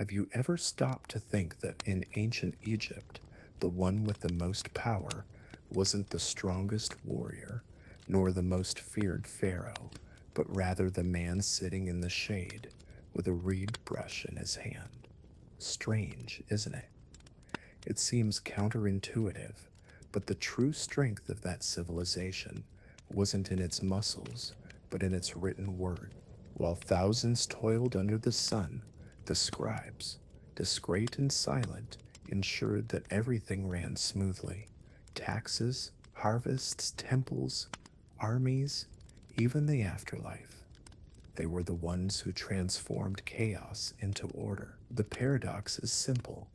Have you ever stopped to think that in ancient Egypt, the one with the most power wasn't the strongest warrior, nor the most feared pharaoh, but rather the man sitting in the shade with a reed brush in his hand? Strange, isn't it? It seems counterintuitive, but the true strength of that civilization wasn't in its muscles, but in its written word. While thousands toiled under the sun, the scribes, discreet and silent, ensured that everything ran smoothly. Taxes, harvests, temples, armies, even the afterlife. They were the ones who transformed chaos into order. The paradox is simple.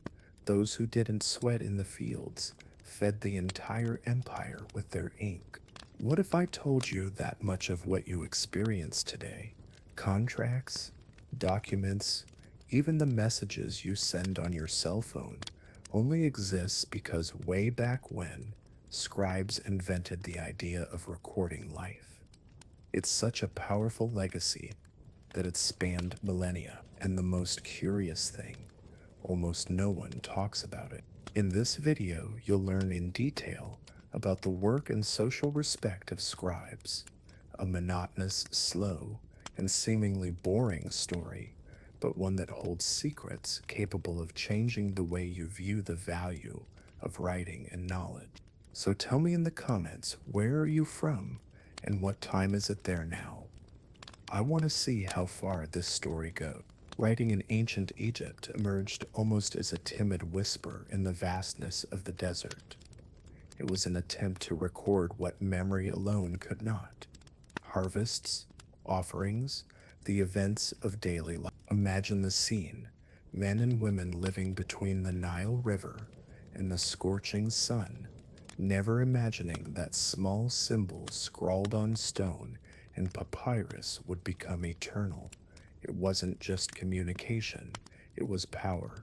Those who didn't sweat in the fields fed the entire empire with their ink. What if I told you that much of what you experience today, contracts, documents, even the messages you send on your cell phone, only exists because way back when, scribes invented the idea of recording life? It's such a powerful legacy that it spanned millennia, and the most curious thing, almost no one talks about it. In this video, you'll learn in detail about the work and social respect of scribes, a monotonous, slow, and seemingly boring story, but one that holds secrets capable of changing the way you view the value of writing and knowledge. So tell me in the comments, where are you from, and what time is it there now? I want to see how far this story goes. Writing in ancient Egypt emerged almost as a timid whisper in the vastness of the desert. It was an attempt to record what memory alone could not: harvests, offerings, the events of daily life. Imagine the scene: men and women living between the Nile River and the scorching sun, never imagining that small symbols scrawled on stone and papyrus would become eternal. It wasn't just communication, it was power,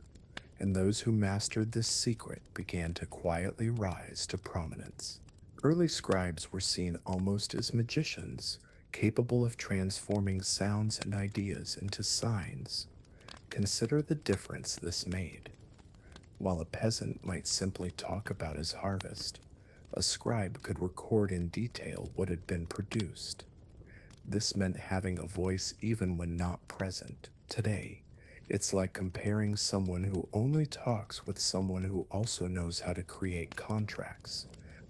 and those who mastered this secret began to quietly rise to prominence. Early scribes were seen almost as magicians, capable of transforming sounds and ideas into signs. Consider the difference this made. While a peasant might simply talk about his harvest, a scribe could record in detail what had been produced. This meant having a voice even when not present. Today, it's like comparing someone who only talks with someone who also knows how to create contracts,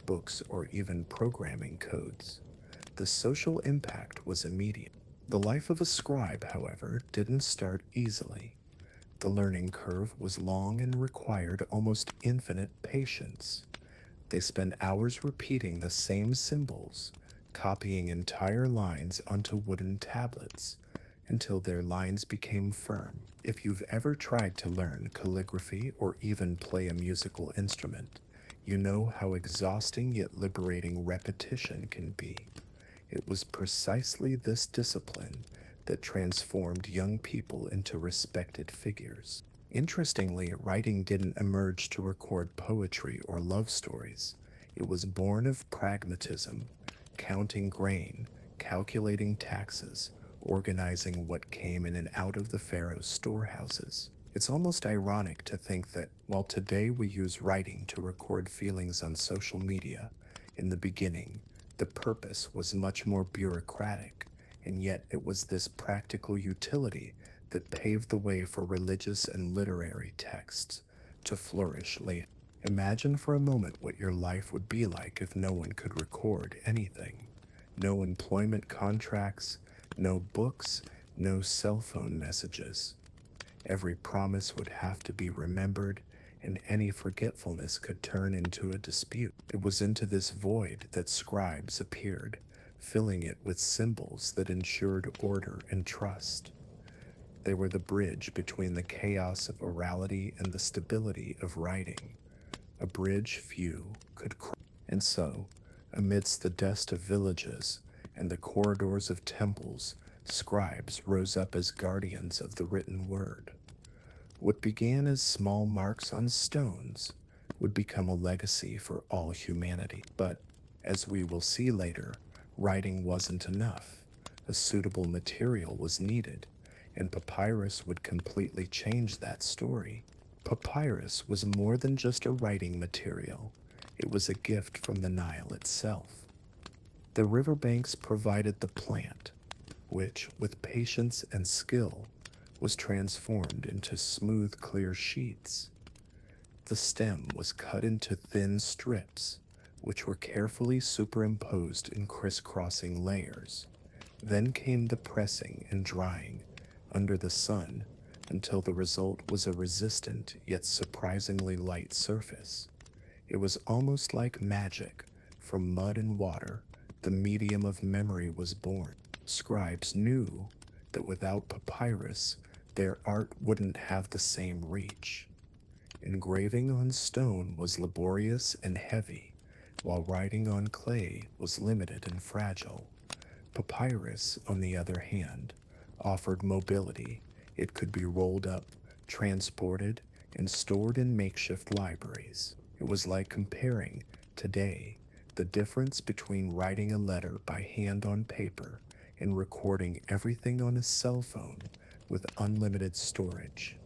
books, or even programming codes. The social impact was immediate. The life of a scribe, however, didn't start easily. The learning curve was long and required almost infinite patience. They spent hours repeating the same symbols, copying entire lines onto wooden tablets until their lines became firm. If you've ever tried to learn calligraphy or even play a musical instrument, you know how exhausting yet liberating repetition can be. It was precisely this discipline that transformed young people into respected figures. Interestingly, writing didn't emerge to record poetry or love stories. It was born of pragmatism, counting grain, calculating taxes, organizing what came in and out of the Pharaoh's storehouses. It's almost ironic to think that while today we use writing to record feelings on social media, in the beginning, the purpose was much more bureaucratic, and yet it was this practical utility that paved the way for religious and literary texts to flourish later. Imagine for a moment what your life would be like if no one could record anything. No employment contracts, no books, no cell phone messages. Every promise would have to be remembered, and any forgetfulness could turn into a dispute. It was into this void that scribes appeared, filling it with symbols that ensured order and trust. They were the bridge between the chaos of orality and the stability of writing, a bridge few could cross. And so, amidst the dust of villages and the corridors of temples, scribes rose up as guardians of the written word. What began as small marks on stones would become a legacy for all humanity. But, as we will see later, writing wasn't enough. A suitable material was needed. and papyrus would completely change that story. Papyrus was more than just a writing material, it was a gift from the Nile itself. The riverbanks provided the plant, which, with patience and skill, was transformed into smooth, clear sheets. The stem was cut into thin strips, which were carefully superimposed in crisscrossing layers. Then came the pressing and drying under the sun until the result was a resistant yet surprisingly light surface. It was almost like magic. From mud and water, the medium of memory was born. Scribes knew that without papyrus, their art wouldn't have the same reach. Engraving on stone was laborious and heavy, while writing on clay was limited and fragile. Papyrus, on the other hand, offered mobility. It could be rolled up, transported, and stored in makeshift libraries. It was like comparing, today, the difference between writing a letter by hand on paper and recording everything on a cell phone with unlimited storage.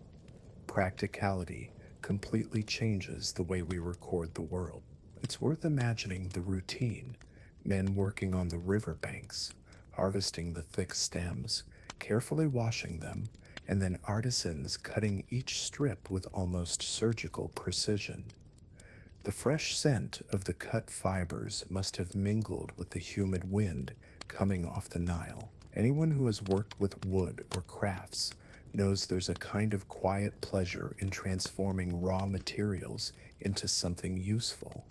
Practicality completely changes the way we record the world. It's worth imagining the routine: men working on the riverbanks, harvesting the thick stems, carefully washing them, and then artisans cutting each strip with almost surgical precision. The fresh scent of the cut fibers must have mingled with the humid wind coming off the Nile. Anyone who has worked with wood or crafts knows there's a kind of quiet pleasure in transforming raw materials into something useful.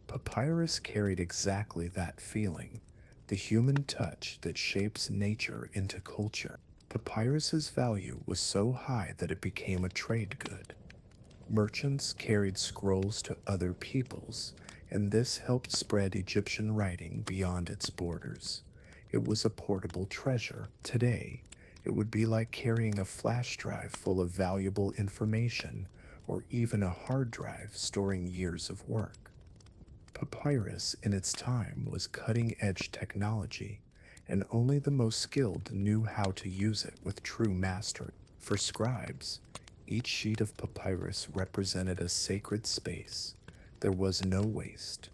Papyrus carried exactly that feeling, the human touch that shapes nature into culture. Papyrus's value was so high that it became a trade good. Merchants carried scrolls to other peoples, and this helped spread Egyptian writing beyond its borders. It was a portable treasure. Today, it would be like carrying a flash drive full of valuable information, or even a hard drive storing years of work. Papyrus in its time was cutting edge technology, and only the most skilled knew how to use it with true mastery. For scribes, each sheet of papyrus represented a sacred space. There was no waste.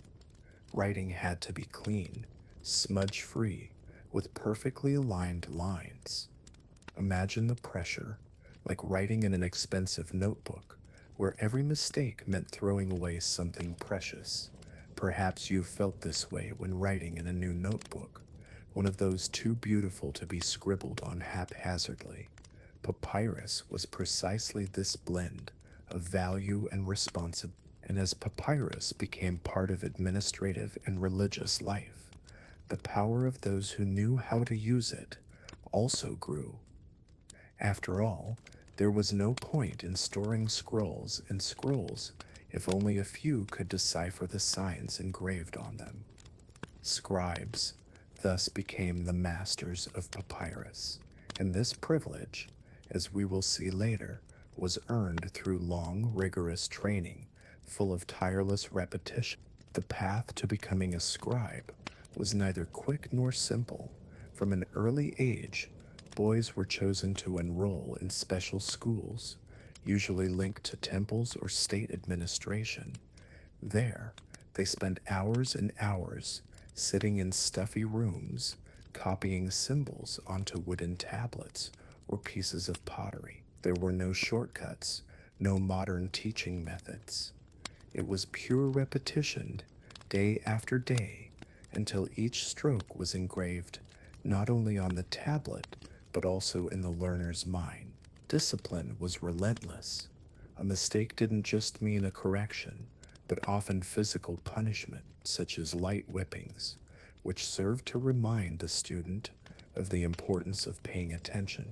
Writing had to be clean, smudge free, with perfectly aligned lines. Imagine the pressure, like writing in an expensive notebook, where every mistake meant throwing away something precious. Perhaps you felt this way when writing in a new notebook, one of those too beautiful to be scribbled on haphazardly. Papyrus was precisely this blend of value and responsibility, and as papyrus became part of administrative and religious life, the power of those who knew how to use it also grew. After all, there was no point in storing scrolls and scrolls if only a few could decipher the signs engraved on them. Scribes thus became the masters of papyrus, and this privilege, as we will see later, was earned through long, rigorous training, full of tireless repetition. The path to becoming a scribe was neither quick nor simple. From an early age, boys were chosen to enroll in special schools, usually linked to temples or state administration. There, they spent hours and hours sitting in stuffy rooms, copying symbols onto wooden tablets or pieces of pottery. There were no shortcuts, no modern teaching methods. It was pure repetition, day after day, until each stroke was engraved not only on the tablet, but also in the learner's mind. Discipline was relentless. A mistake didn't just mean a correction, but often physical punishment, such as light whippings, which served to remind the student of the importance of paying attention.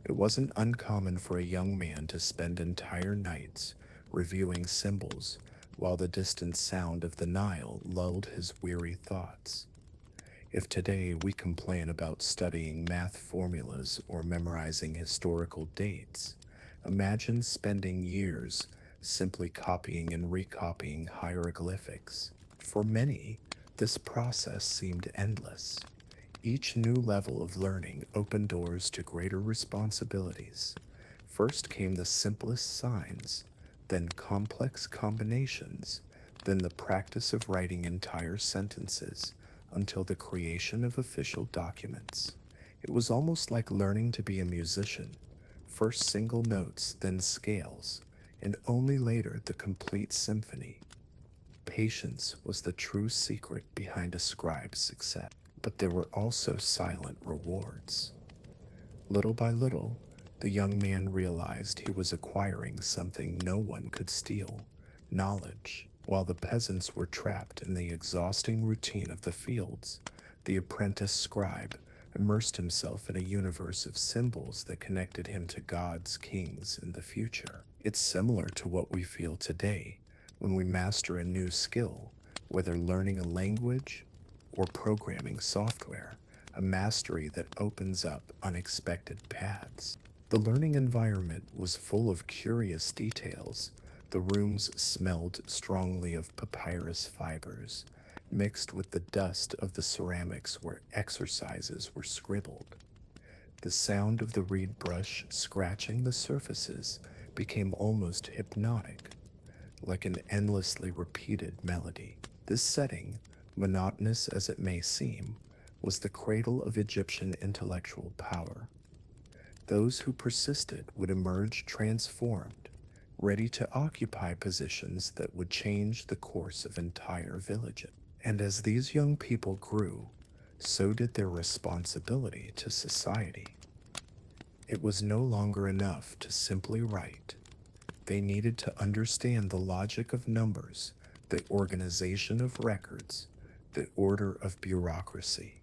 It wasn't uncommon for a young man to spend entire nights reviewing symbols while the distant sound of the Nile lulled his weary thoughts. If today we complain about studying math formulas or memorizing historical dates, imagine spending years simply copying and recopying hieroglyphics. For many, this process seemed endless. Each new level of learning opened doors to greater responsibilities. First came the simplest signs, then complex combinations, then the practice of writing entire sentences, until the creation of official documents. It was almost like learning to be a musician. First single notes, then scales, and only later the complete symphony. Patience was the true secret behind a scribe's success. But there were also silent rewards. Little by little, the young man realized he was acquiring something no one could steal: knowledge. While the peasants were trapped in the exhausting routine of the fields, the apprentice scribe immersed himself in a universe of symbols that connected him to gods, kings, and the future. It's similar to what we feel today when we master a new skill, whether learning a language or programming software, a mastery that opens up unexpected paths. The learning environment was full of curious details. The rooms smelled strongly of papyrus fibers, mixed with the dust of the ceramics where exercises were scribbled. The sound of the reed brush scratching the surfaces became almost hypnotic, like an endlessly repeated melody. This setting, monotonous as it may seem, was the cradle of Egyptian intellectual power. Those who persisted would emerge transformed, ready to occupy positions that would change the course of entire villages. And as these young people grew, so did their responsibility to society. It was no longer enough to simply write. They needed to understand the logic of numbers, the organization of records, the order of bureaucracy.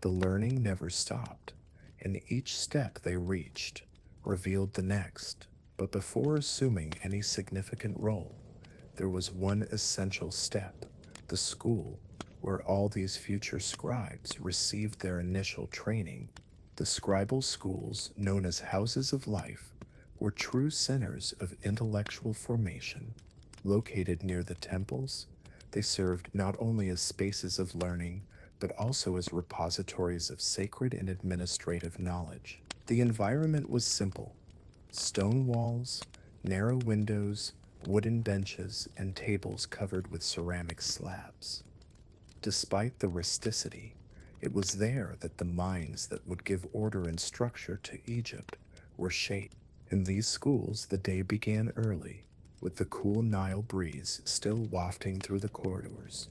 The learning never stopped, and each step they reached revealed the next. But before assuming any significant role, there was one essential step: the school, where all these future scribes received their initial training. The scribal schools, known as houses of life, were true centers of intellectual formation. Located near the temples, they served not only as spaces of learning, but also as repositories of sacred and administrative knowledge. The environment was simple: stone walls, narrow windows, wooden benches, and tables covered with ceramic slabs. Despite the rusticity, it was there that the minds that would give order and structure to Egypt were shaped. In these schools, the day began early, with the cool Nile breeze still wafting through the corridors.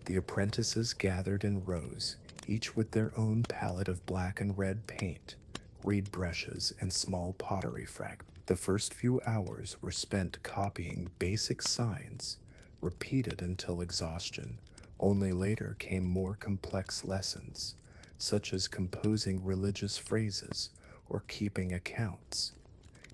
The apprentices gathered in rows, each with their own palette of black and red paint, reed brushes, and small pottery fragments. The first few hours were spent copying basic signs, repeated until exhaustion. Only later came more complex lessons, such as composing religious phrases or keeping accounts.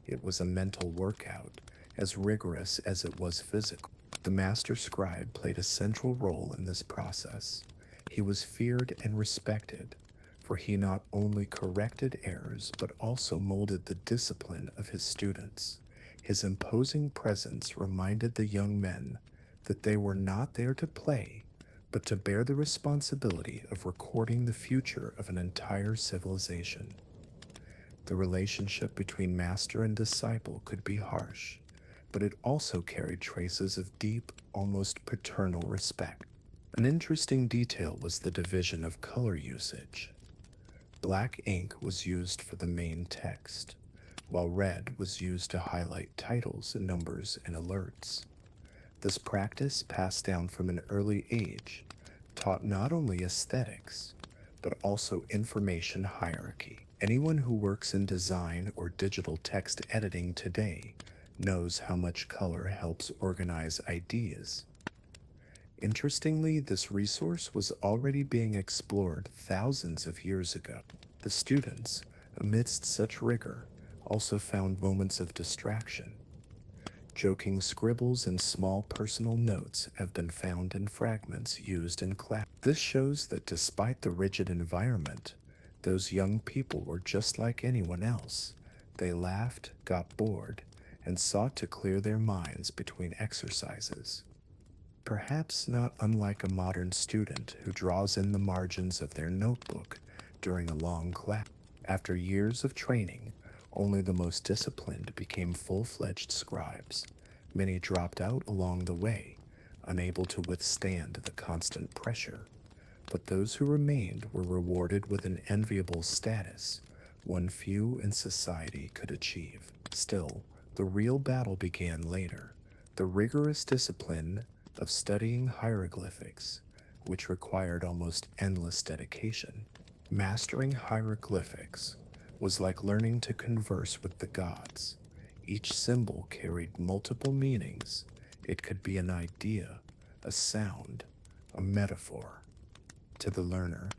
It was a mental workout, as rigorous as it was physical. The master scribe played a central role in this process. He was feared and respected, for he not only corrected errors but also molded the discipline of his students. His imposing presence reminded the young men that they were not there to play, but to bear the responsibility of recording the future of an entire civilization. The relationship between master and disciple could be harsh, but it also carried traces of deep, almost paternal respect. An interesting detail was the division of color usage. Black ink was used for the main text, while red was used to highlight titles, numbers, and alerts. This practice, passed down from an early age, taught not only aesthetics, but also information hierarchy. Anyone who works in design or digital text editing today knows how much color helps organize ideas. Interestingly, this resource was already being explored thousands of years ago. The students, amidst such rigor, also found moments of distraction. Joking scribbles and small personal notes have been found in fragments used in class. This shows that despite the rigid environment, those young people were just like anyone else. They laughed, got bored, and sought to clear their minds between exercises. perhaps not unlike a modern student who draws in the margins of their notebook during a long class. After years of training, only the most disciplined became full-fledged scribes. Many dropped out along the way, unable to withstand the constant pressure. But those who remained were rewarded with an enviable status, one few in society could achieve. Still, the real battle began later. The rigorous discipline of studying hieroglyphics, which required almost endless dedication. Mastering hieroglyphics was like learning to converse with the gods. Each symbol carried multiple meanings. It could be an idea, a sound, a metaphor. To the learner,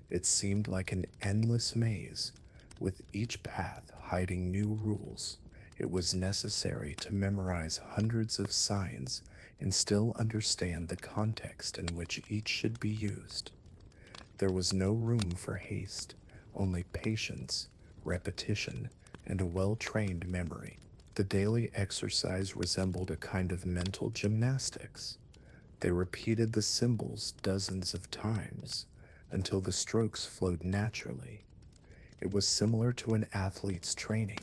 it seemed like an endless maze, with each path hiding new rules. It was necessary to memorize hundreds of signs and still understand the context in which each should be used. There was no room for haste, only patience, repetition, and a well-trained memory. The daily exercise resembled a kind of mental gymnastics. They repeated the symbols dozens of times until the strokes flowed naturally. It was similar to an athlete's training.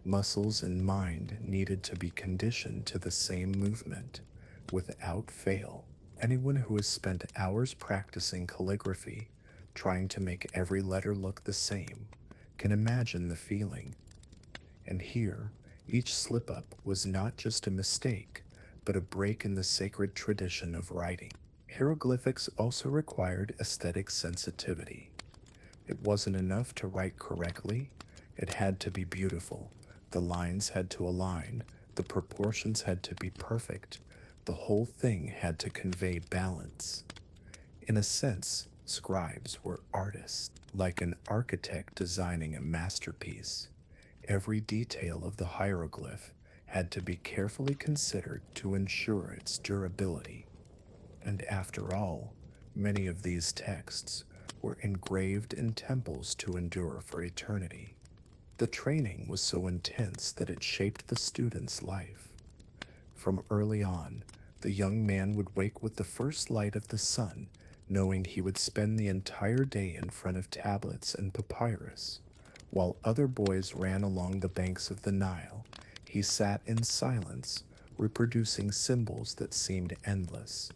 Muscles and mind needed to be conditioned to the same movement without fail. Anyone who has spent hours practicing calligraphy, trying to make every letter look the same, can imagine the feeling. And here, each slip-up was not just a mistake, but a break in the sacred tradition of writing. Hieroglyphics also required aesthetic sensitivity. It wasn't enough to write correctly, it had to be beautiful. The lines had to align, the proportions had to be perfect, the whole thing had to convey balance. In a sense, scribes were artists, like an architect designing a masterpiece. Every detail of the hieroglyph had to be carefully considered to ensure its durability. And after all, many of these texts were engraved in temples to endure for eternity. The training was so intense that it shaped the student's life. From early on, the young man would wake with the first light of the sun, knowing he would spend the entire day in front of tablets and papyrus. While other boys ran along the banks of the Nile, he sat in silence, reproducing symbols that seemed endless.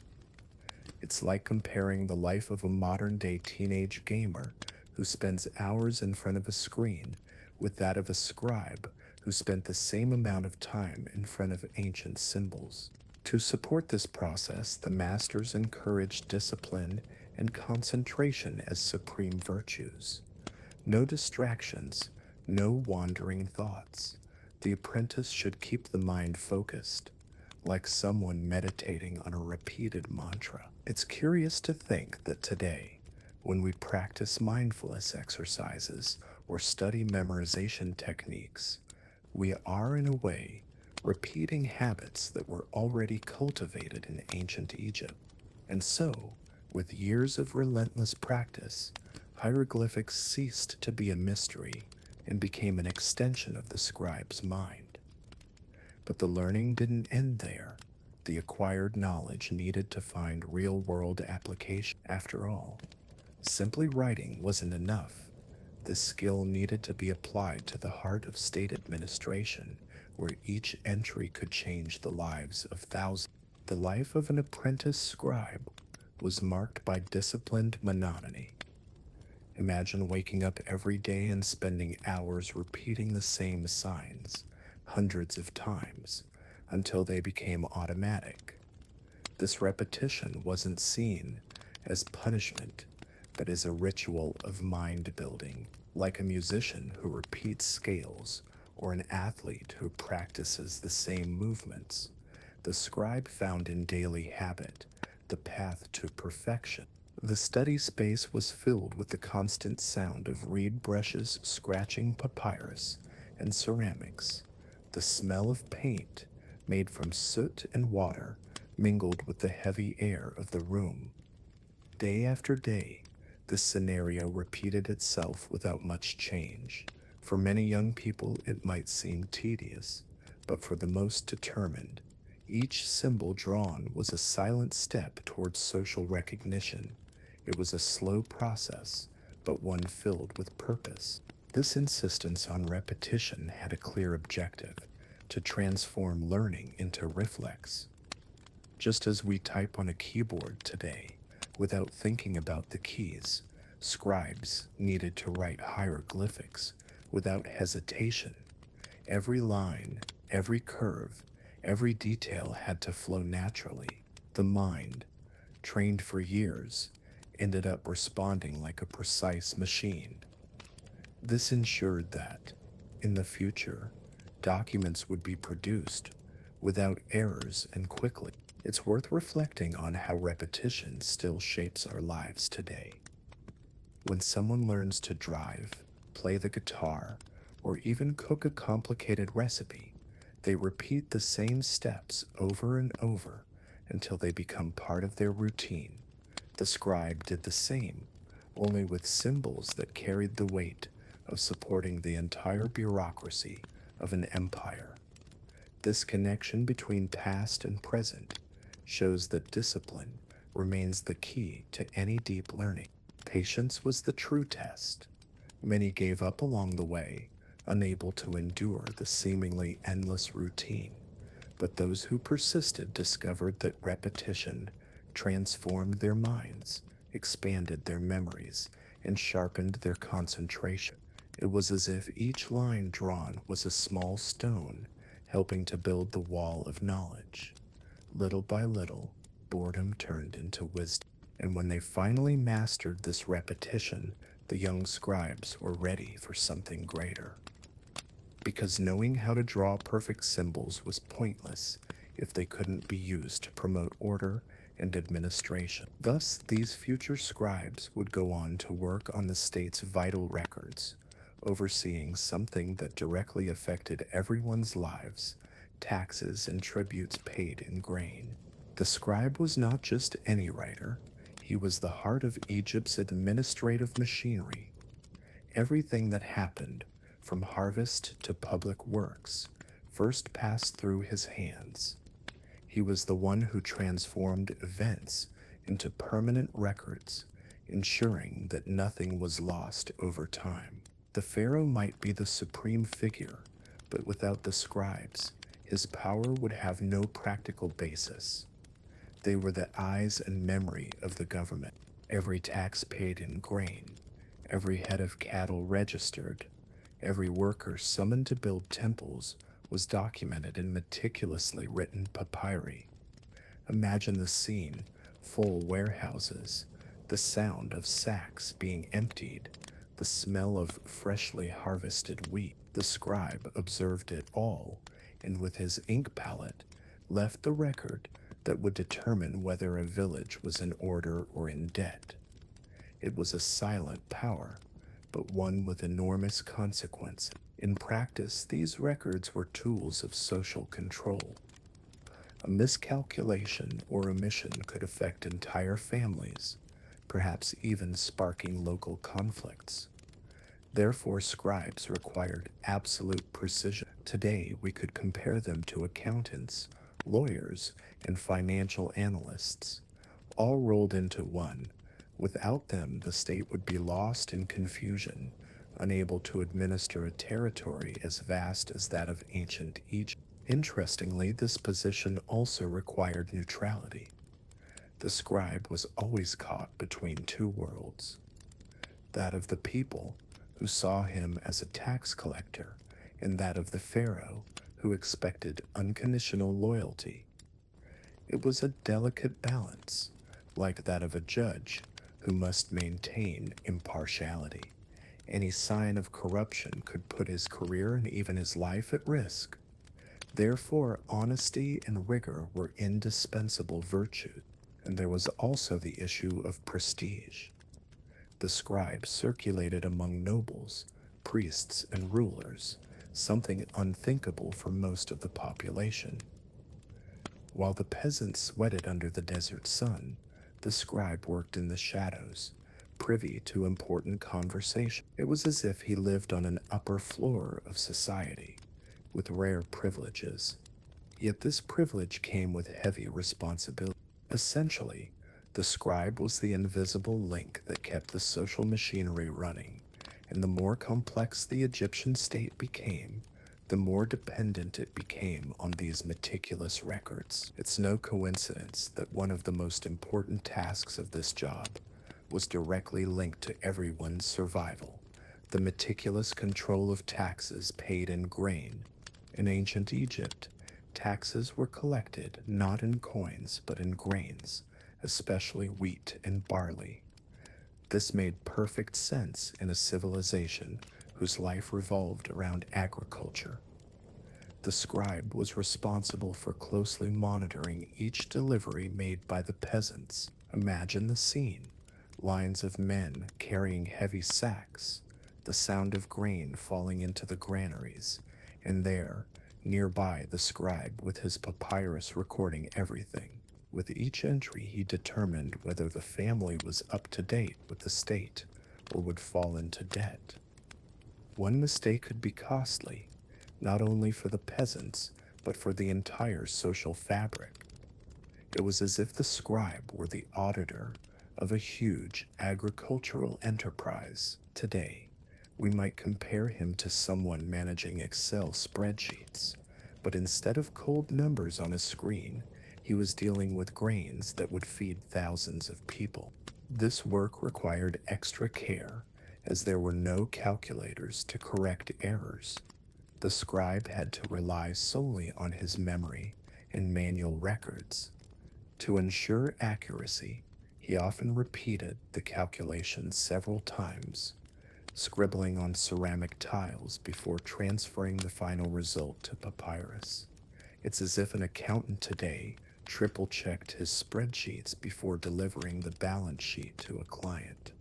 It's like comparing the life of a modern-day teenage gamer who spends hours in front of a screen with that of a scribe who spent the same amount of time in front of ancient symbols. To support this process, the masters encouraged discipline and concentration as supreme virtues. No distractions, no wandering thoughts. The apprentice should keep the mind focused, like someone meditating on a repeated mantra. It's curious to think that today, when we practice mindfulness exercises or study memorization techniques, we are, in a way, repeating habits that were already cultivated in ancient Egypt. And so, with years of relentless practice, hieroglyphics ceased to be a mystery and became an extension of the scribe's mind. But the learning didn't end there. The acquired knowledge needed to find real-world application. After all, simply writing wasn't enough. This skill needed to be applied to the heart of state administration, where each entry could change the lives of thousands. The life of an apprentice scribe was marked by disciplined monotony. Imagine waking up every day and spending hours repeating the same signs, hundreds of times, until they became automatic. This repetition wasn't seen as punishment, but as a ritual of mind building, like a musician who repeats scales or an athlete who practices the same movements. The scribe found in daily habit the path to perfection. The study space was filled with the constant sound of reed brushes scratching papyrus and ceramics. The smell of paint, made from soot and water, mingled with the heavy air of the room. Day after day, this scenario repeated itself without much change. For many young people, it might seem tedious, but for the most determined, Each symbol drawn was a silent step towards social recognition. It was a slow process, but one filled with purpose. This insistence on repetition had a clear objective: to transform learning into reflex. Just as we type on a keyboard today without thinking about the keys, scribes needed to write hieroglyphics without hesitation. Every line, every curve, every detail had to flow naturally. The mind, trained for years, ended up responding like a precise machine. This ensured that, in the future, documents would be produced without errors and quickly. It's worth reflecting on how repetition still shapes our lives today. When someone learns to drive, play the guitar, or even cook a complicated recipe, they repeat the same steps over and over until they become part of their routine. The scribe did the same, only with symbols that carried the weight of supporting the entire bureaucracy of an empire. This connection between past and present shows that discipline remains the key to any deep learning. Patience was the true test. Many gave up along the way, unable to endure the seemingly endless routine. But those who persisted discovered that repetition transformed their minds, expanded their memories, and sharpened their concentration. It was as if each line drawn was a small stone helping to build the wall of knowledge. Little by little, boredom turned into wisdom. And when they finally mastered this repetition, the young scribes were ready for something greater. Because knowing how to draw perfect symbols was pointless if they couldn't be used to promote order and administration. Thus, these future scribes would go on to work on the state's vital records, overseeing something that directly affected everyone's lives: taxes and tributes paid in grain. The scribe was not just any writer, he was the heart of Egypt's administrative machinery. Everything that happened, from harvest to public works, first passed through his hands. He was the one who transformed events into permanent records, ensuring that nothing was lost over time. The Pharaoh might be the supreme figure, but without the scribes, his power would have no practical basis. They were the eyes and memory of the government. Every tax paid in grain, every head of cattle registered, every worker summoned to build temples was documented in meticulously written papyri. Imagine the scene: full warehouses, the sound of sacks being emptied, the smell of freshly harvested wheat. The scribe observed it all, and with his ink palette, left the record that would determine whether a village was in order or in debt. It was a silent power, but one with enormous consequence. In practice, these records were tools of social control. A miscalculation or omission could affect entire families, perhaps even sparking local conflicts. Therefore, scribes required absolute precision. Today, we could compare them to accountants, lawyers, and financial analysts, all rolled into one. Without them, the state would be lost in confusion, unable to administer a territory as vast as that of ancient Egypt. Interestingly, this position also required neutrality. The scribe was always caught between two worlds: that of the people, who saw him as a tax collector, and that of the Pharaoh, who expected unconditional loyalty. It was a delicate balance, like that of a judge who must maintain impartiality. Any sign of corruption could put his career and even his life at risk. Therefore, honesty and rigor were indispensable virtues. And there was also the issue of prestige. The scribe circulated among nobles, priests, and rulers, something unthinkable for most of the population. While the peasants sweated under the desert sun, the scribe worked in the shadows, privy to important conversation. It was as if he lived on an upper floor of society, with rare privileges. Yet this privilege came with heavy responsibility. Essentially, the scribe was the invisible link that kept the social machinery running, and the more complex the Egyptian state became, the more dependent it became on these meticulous records. It's no coincidence that one of the most important tasks of this job was directly linked to everyone's survival: the meticulous control of taxes paid in grain. In ancient Egypt, taxes were collected not in coins but in grains, especially wheat and barley. This made perfect sense in a civilization whose life revolved around agriculture. The scribe was responsible for closely monitoring each delivery made by the peasants. Imagine the scene: lines of men carrying heavy sacks, the sound of grain falling into the granaries, and there, nearby, the scribe with his papyrus recording everything. With each entry, he determined whether the family was up to date with the state or would fall into debt. One mistake could be costly, not only for the peasants, but for the entire social fabric. It was as if the scribe were the auditor of a huge agricultural enterprise. Today, we might compare him to someone managing Excel spreadsheets, but instead of cold numbers on a screen, he was dealing with grains that would feed thousands of people. This work required extra care, as there were no calculators to correct errors. The scribe had to rely solely on his memory and manual records. To ensure accuracy, he often repeated the calculation several times, scribbling on ceramic tiles before transferring the final result to papyrus. It's as if an accountant today triple-checked his spreadsheets before delivering the balance sheet to a client.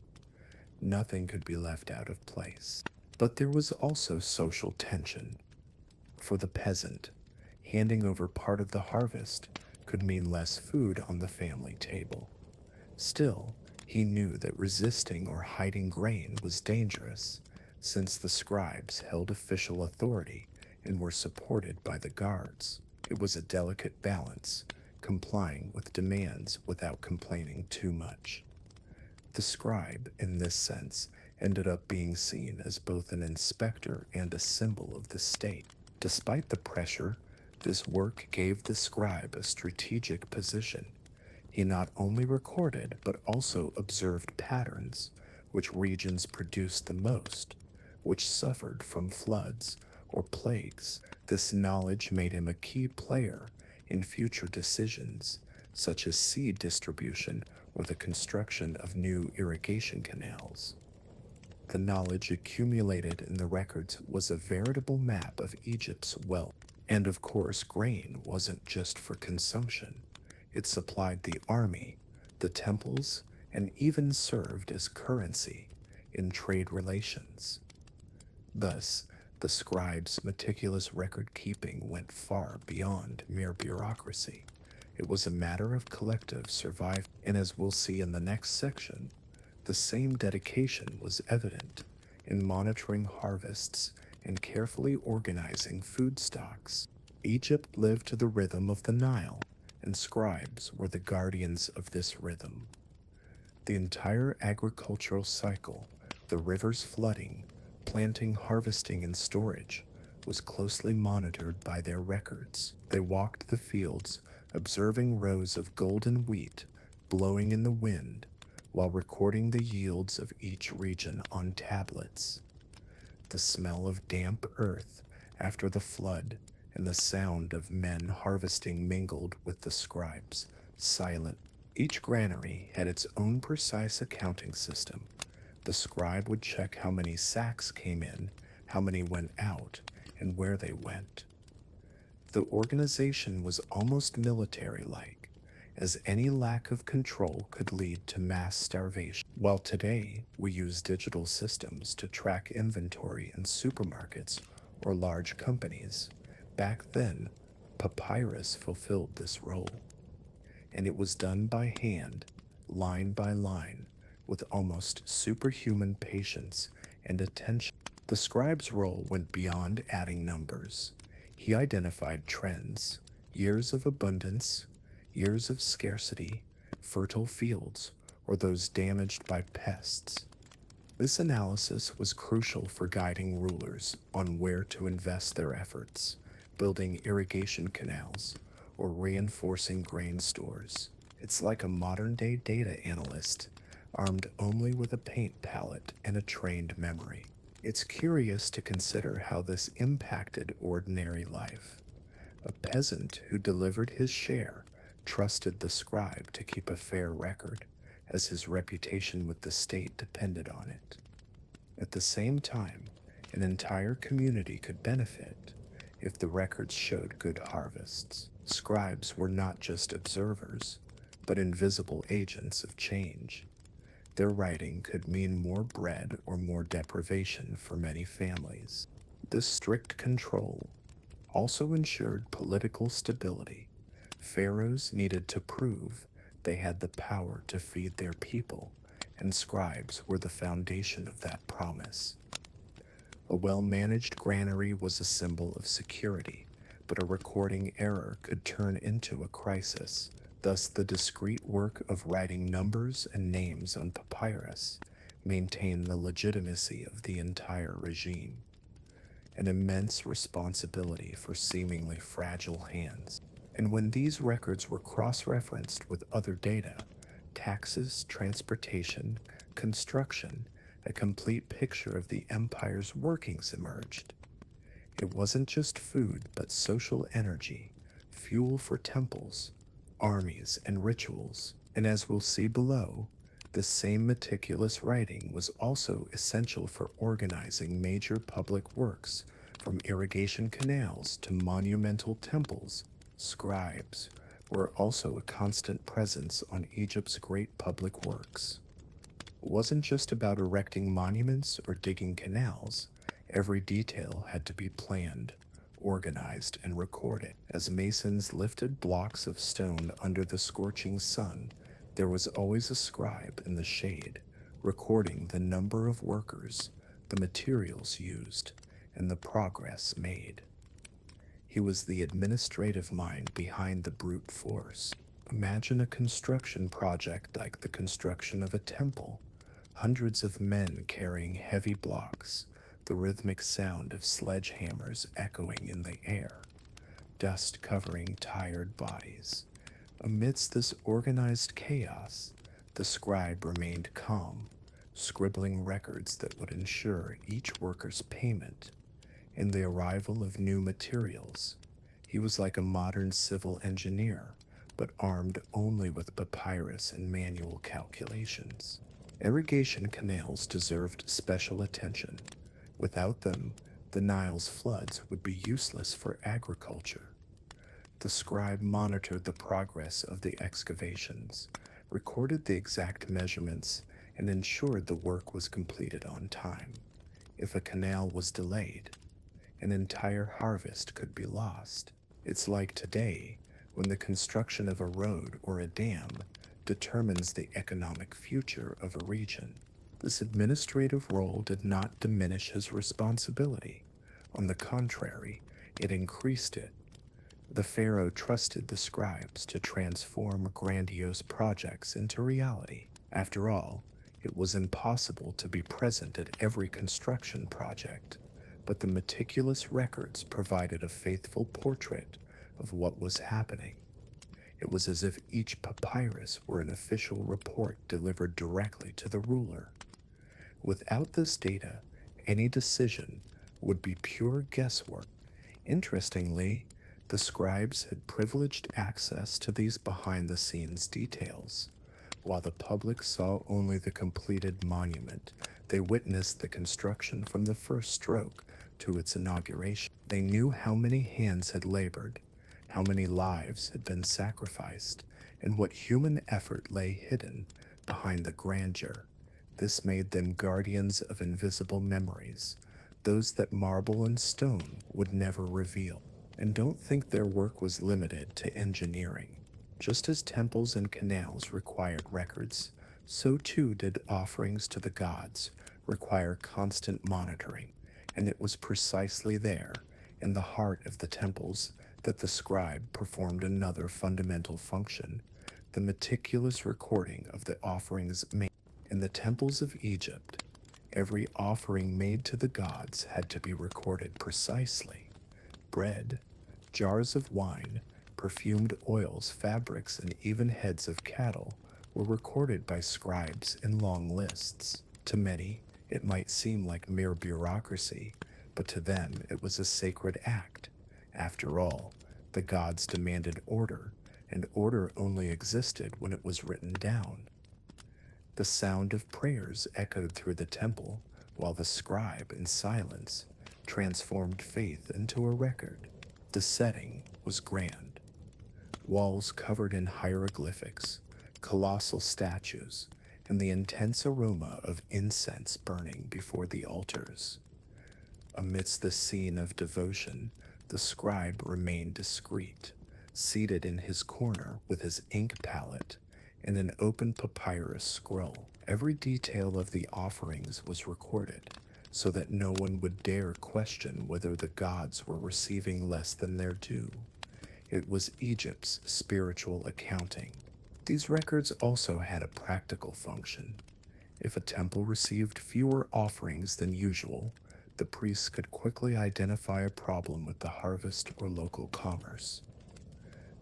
Nothing could be left out of place. But there was also social tension. For the peasant, handing over part of the harvest could mean less food on the family table. Still, he knew that resisting or hiding grain was dangerous, since the scribes held official authority and were supported by the guards. It was a delicate balance, complying with demands without complaining too much. The scribe, in this sense, ended up being seen as both an inspector and a symbol of the state. Despite the pressure, this work gave the scribe a strategic position. He not only recorded, but also observed patterns: which regions produced the most, which suffered from floods or plagues. This knowledge made him a key player in future decisions, such as seed distribution or the construction of new irrigation canals. The knowledge accumulated in the records was a veritable map of Egypt's wealth. And of course, grain wasn't just for consumption. It supplied the army, the temples, and even served as currency in trade relations. Thus, the scribe's meticulous record keeping went far beyond mere bureaucracy. It was a matter of collective survival, and as we'll see in the next section, the same dedication was evident in monitoring harvests and carefully organizing food stocks. Egypt lived to the rhythm of the Nile, and scribes were the guardians of this rhythm. The entire agricultural cycle, the rivers flooding, planting, harvesting, and storage, was closely monitored by their records. They walked the fields, observing rows of golden wheat blowing in the wind, while recording the yields of each region on tablets. The smell of damp earth after the flood and the sound of men harvesting mingled with the scribes, silent. Each granary had its own precise accounting system. The scribe would check how many sacks came in, how many went out, and where they went. The organization was almost military-like, as any lack of control could lead to mass starvation. While today we use digital systems to track inventory in supermarkets or large companies, back then papyrus fulfilled this role. And it was done by hand, line by line, with almost superhuman patience and attention. The scribe's role went beyond adding numbers. He identified trends, Years of abundance, years of scarcity, fertile fields, or those damaged by pests. This analysis was crucial for guiding rulers on where to invest their efforts, building irrigation canals, or reinforcing grain stores. It's like a modern day data analyst, armed only with a paint palette and a trained memory. It's curious to consider how this impacted ordinary life. A peasant who delivered his share trusted the scribe to keep a fair record, as his reputation with the state depended on it. At the same time, an entire community could benefit if the records showed good harvests. Scribes were not just observers, but invisible agents of change. Their writing could mean more bread or more deprivation for many families. This strict control also ensured political stability. Pharaohs needed to prove they had the power to feed their people, and scribes were the foundation of that promise. A well-managed granary was a symbol of security, but a recording error could turn into a crisis. Thus, the discreet work of writing numbers and names on papyrus maintained the legitimacy of the entire regime, an immense responsibility for seemingly fragile hands. And when these records were cross-referenced with other data, taxes, transportation, construction, a complete picture of the empire's workings emerged. It wasn't just food, but social energy, fuel for temples, armies, and rituals. And as we'll see below, this same meticulous writing was also essential for organizing major public works, from irrigation canals to monumental temples. Scribes were also a constant presence on Egypt's great public works. It wasn't just about erecting monuments or digging canals. Every detail had to be planned, organized, and recorded. As masons lifted blocks of stone under the scorching sun, there was always a scribe in the shade, recording the number of workers, the materials used, and the progress made. He was the administrative mind behind the brute force. Imagine a construction project like the construction of a temple. Hundreds of men carrying heavy blocks, the rhythmic sound of sledgehammers echoing in the air, dust covering tired bodies. Amidst this organized chaos, the scribe remained calm, scribbling records that would ensure each worker's payment. In the arrival of new materials, he was like a modern civil engineer, but armed only with papyrus and manual calculations. Irrigation canals deserved special attention. Without them, the Nile's floods would be useless for agriculture. The scribe monitored the progress of the excavations, recorded the exact measurements, and ensured the work was completed on time. If a canal was delayed, an entire harvest could be lost. It's like today, when the construction of a road or a dam determines the economic future of a region. This administrative role did not diminish his responsibility. On the contrary, it increased it. The pharaoh trusted the scribes to transform grandiose projects into reality. After all, it was impossible to be present at every construction project, but the meticulous records provided a faithful portrait of what was happening. It was as if each papyrus were an official report delivered directly to the ruler. Without this data, any decision would be pure guesswork. Interestingly, the scribes had privileged access to these behind-the-scenes details. While the public saw only the completed monument, they witnessed the construction from the first stroke to its inauguration. They knew how many hands had labored, how many lives had been sacrificed, and what human effort lay hidden behind the grandeur. This made them guardians of invisible memories, those that marble and stone would never reveal. And don't think their work was limited to engineering. Just as temples and canals required records, so too did offerings to the gods require constant monitoring. And it was precisely there, in the heart of the temples, that the scribe performed another fundamental function, the meticulous recording of the offerings made. In the temples of Egypt, every offering made to the gods had to be recorded precisely. Bread, jars of wine, perfumed oils, fabrics, and even heads of cattle were recorded by scribes in long lists. To many, it might seem like mere bureaucracy, but to them it was a sacred act. After all, the gods demanded order, and order only existed when it was written down. The sound of prayers echoed through the temple, while the scribe, in silence, transformed faith into a record. The setting was grand. Walls covered in hieroglyphics, colossal statues, and the intense aroma of incense burning before the altars. Amidst the scene of devotion, the scribe remained discreet, seated in his corner with his ink palette and an open papyrus scroll. Every detail of the offerings was recorded, so that no one would dare question whether the gods were receiving less than their due. It was Egypt's spiritual accounting. These records also had a practical function. If a temple received fewer offerings than usual, the priests could quickly identify a problem with the harvest or local commerce.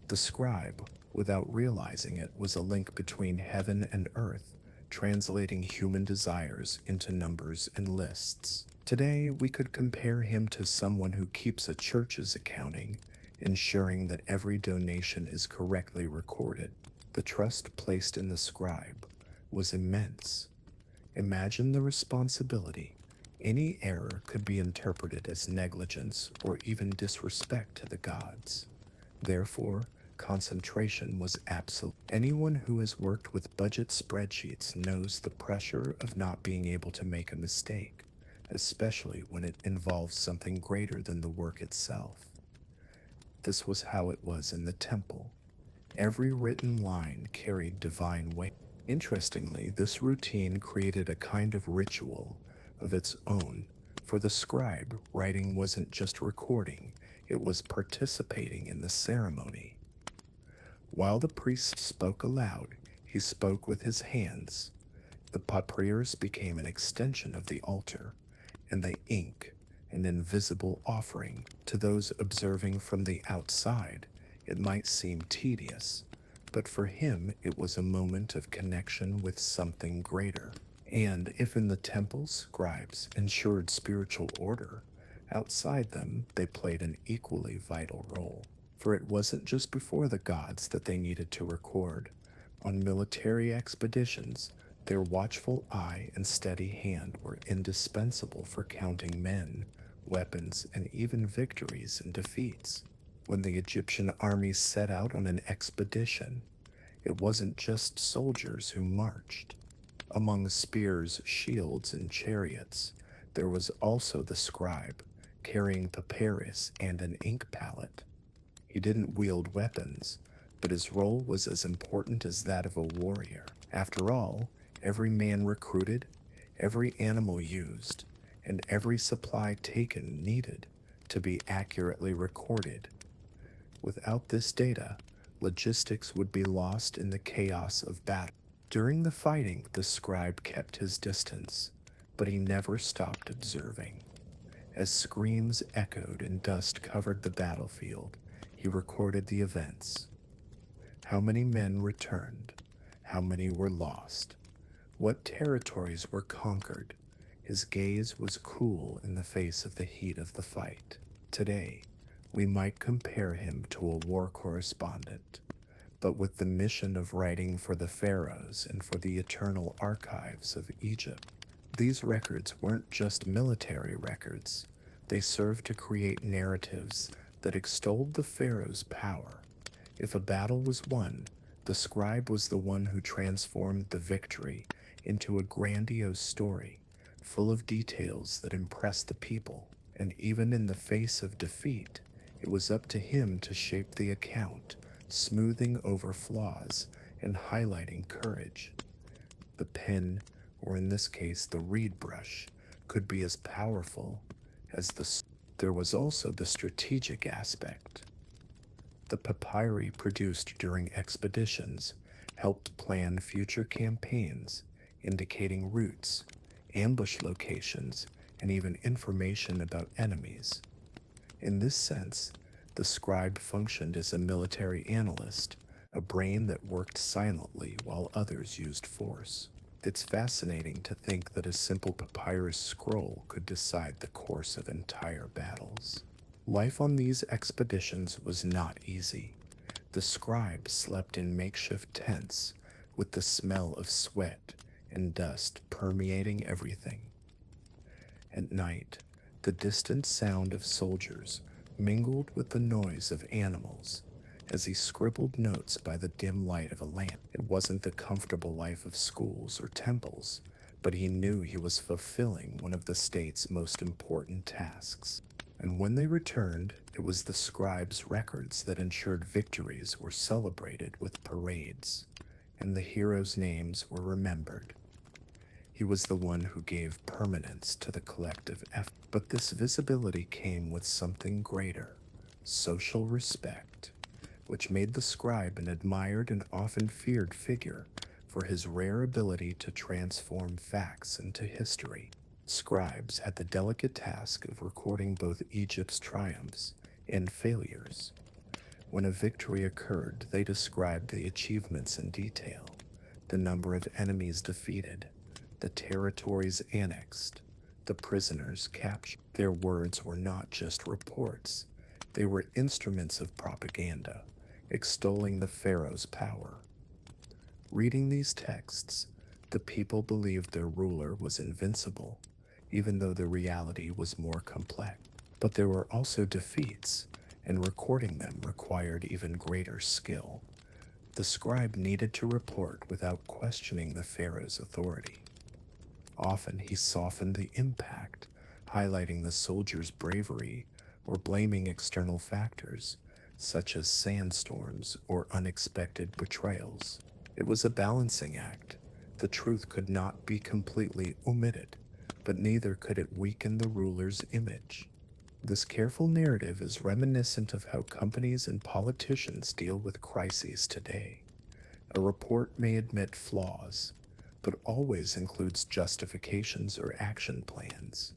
The scribe, without realizing it, was a link between heaven and earth, translating human desires into numbers and lists. Today, we could compare him to someone who keeps a church's accounting, ensuring that every donation is correctly recorded. The trust placed in the scribe was immense. Imagine the responsibility. Any error could be interpreted as negligence or even disrespect to the gods. Therefore, concentration was absolute. Anyone who has worked with budget spreadsheets knows the pressure of not being able to make a mistake, especially when it involves something greater than the work itself. This was how it was in the temple. Every written line carried divine weight. Interestingly, this routine created a kind of ritual of its own. For the scribe, writing wasn't just recording, it was participating in the ceremony. While the priest spoke aloud, he spoke with his hands. The papyrus became an extension of the altar, and the ink an invisible offering. To those observing from the outside, it might seem tedious, but for him it was a moment of connection with something greater. And if in the temple scribes ensured spiritual order, outside them they played an equally vital role. For it wasn't just before the gods that they needed to record. On military expeditions, their watchful eye and steady hand were indispensable for counting men, weapons, and even victories and defeats. When the Egyptian army set out on an expedition, it wasn't just soldiers who marched. Among spears, shields, and chariots, there was also the scribe, carrying papyrus and an ink palette. He didn't wield weapons, but his role was as important as that of a warrior. After all, every man recruited, every animal used, and every supply taken needed to be accurately recorded. Without this data, logistics would be lost in the chaos of battle. During the fighting, the scribe kept his distance, but he never stopped observing. As screams echoed and dust covered the battlefield, he recorded the events. How many men returned? How many were lost? What territories were conquered? His gaze was cool in the face of the heat of the fight. Today, we might compare him to a war correspondent, but with the mission of writing for the pharaohs and for the eternal archives of Egypt. These records weren't just military records. They served to create narratives that extolled the pharaoh's power. If a battle was won, the scribe was the one who transformed the victory into a grandiose story, full of details that impressed the people. And even in the face of defeat, it was up to him to shape the account, smoothing over flaws and highlighting courage. The pen, or in this case the reed brush, could be as powerful as the... There was also the strategic aspect. The papyri produced during expeditions helped plan future campaigns, indicating routes, ambush locations, and even information about enemies. In this sense, the scribe functioned as a military analyst, a brain that worked silently while others used force. It's fascinating to think that a simple papyrus scroll could decide the course of entire battles. Life on these expeditions was not easy. The scribes slept in makeshift tents, with the smell of sweat and dust permeating everything. At night, the distant sound of soldiers mingled with the noise of animals as he scribbled notes by the dim light of a lamp. It wasn't the comfortable life of schools or temples, but he knew he was fulfilling one of the state's most important tasks. And when they returned, it was the scribes' records that ensured victories were celebrated with parades, and the heroes' names were remembered. He was the one who gave permanence to the collective effort. But this visibility came with something greater, social respect, which made the scribe an admired and often feared figure for his rare ability to transform facts into history. Scribes had the delicate task of recording both Egypt's triumphs and failures. When a victory occurred, they described the achievements in detail, the number of enemies defeated, the territories annexed, the prisoners captured. Their words were not just reports, they were instruments of propaganda, extolling the Pharaoh's power. Reading these texts, the people believed their ruler was invincible, even though the reality was more complex. But there were also defeats, and recording them required even greater skill. The scribe needed to report without questioning the Pharaoh's authority. Often he softened the impact, highlighting the soldiers' bravery or blaming external factors, such as sandstorms or unexpected betrayals. It was a balancing act. The truth could not be completely omitted, but neither could it weaken the ruler's image. This careful narrative is reminiscent of how companies and politicians deal with crises today. A report may admit flaws, but always includes justifications or action plans.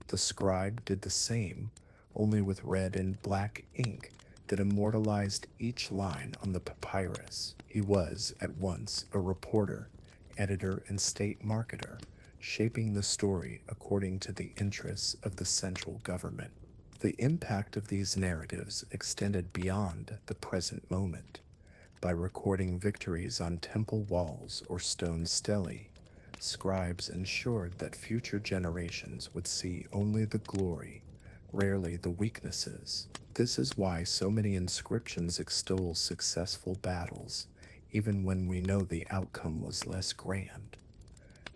The scribe did the same, only with red and black ink that immortalized each line on the papyrus. He was, at once, a reporter, editor, and state marketer, shaping the story according to the interests of the central government. The impact of these narratives extended beyond the present moment. By recording victories on temple walls or stone stelae, scribes ensured that future generations would see only the glory, rarely the weaknesses. This is why so many inscriptions extol successful battles, even when we know the outcome was less grand.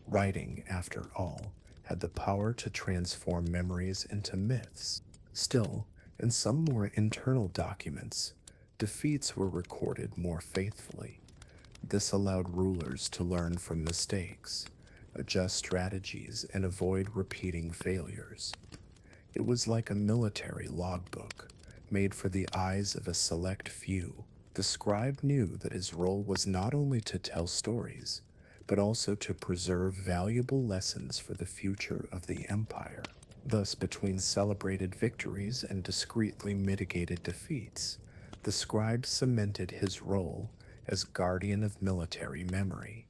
Writing, after all, had the power to transform memories into myths. Still, in some more internal documents, defeats were recorded more faithfully. This allowed rulers to learn from mistakes, adjust strategies, and avoid repeating failures. It was like a military logbook, made for the eyes of a select few. The scribe knew that his role was not only to tell stories, but also to preserve valuable lessons for the future of the empire. Thus, between celebrated victories and discreetly mitigated defeats, the scribe cemented his role as guardian of military memory.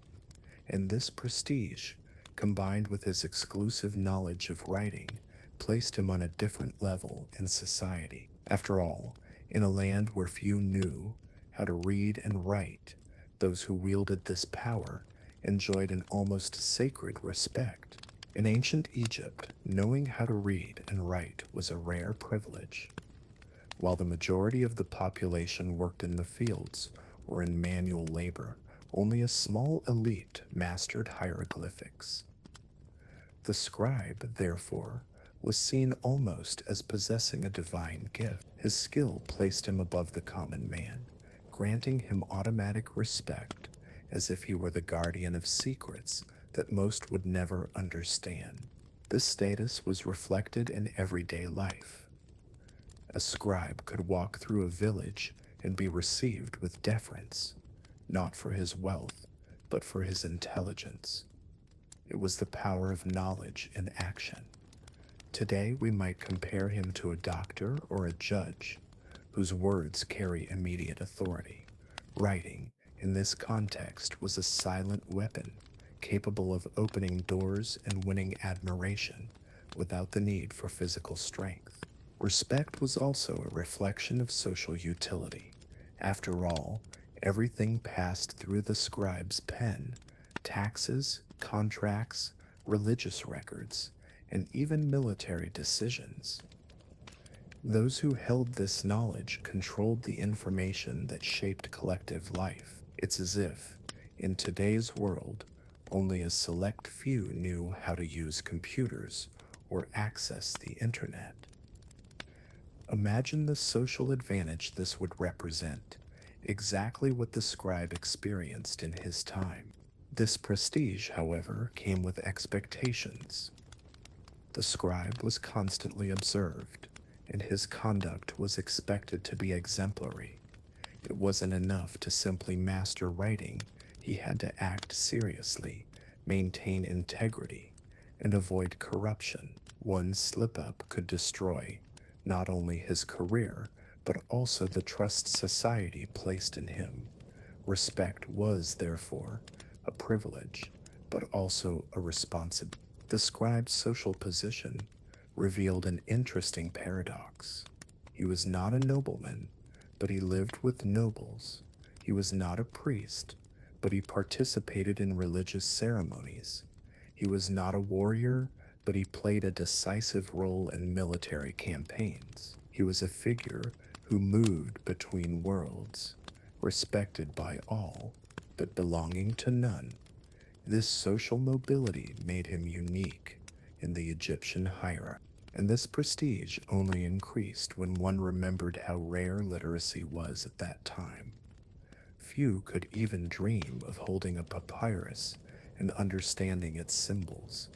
And this prestige, combined with his exclusive knowledge of writing, placed him on a different level in society. After all, in a land where few knew how to read and write, those who wielded this power enjoyed an almost sacred respect. In ancient Egypt, knowing how to read and write was a rare privilege. While the majority of the population worked in the fields or in manual labor, only a small elite mastered hieroglyphics. The scribe, therefore, was seen almost as possessing a divine gift. His skill placed him above the common man, granting him automatic respect, as if he were the guardian of secrets that most would never understand. This status was reflected in everyday life. A scribe could walk through a village and be received with deference, not for his wealth, but for his intelligence. It was the power of knowledge in action. Today, we might compare him to a doctor or a judge whose words carry immediate authority. Writing, in this context, was a silent weapon capable of opening doors and winning admiration without the need for physical strength. Respect was also a reflection of social utility. After all, everything passed through the scribe's pen: taxes, contracts, religious records, and even military decisions. Those who held this knowledge controlled the information that shaped collective life. It's as if, in today's world, only a select few knew how to use computers or access the internet. Imagine the social advantage this would represent, exactly what the scribe experienced in his time. This prestige, however, came with expectations. The scribe was constantly observed, and his conduct was expected to be exemplary. It wasn't enough to simply master writing, he had to act seriously, maintain integrity, and avoid corruption. One slip-up could destroy not only his career, but also the trust society placed in him. Respect was, therefore, a privilege, but also a responsibility. The scribe's social position revealed an interesting paradox. He was not a nobleman, but he lived with nobles. He was not a priest, but he participated in religious ceremonies. He was not a warrior, but he played a decisive role in military campaigns. He was a figure who moved between worlds, respected by all, but belonging to none. This social mobility made him unique in the Egyptian hierarchy, and this prestige only increased when one remembered how rare literacy was at that time. Few could even dream of holding a papyrus and understanding its symbols.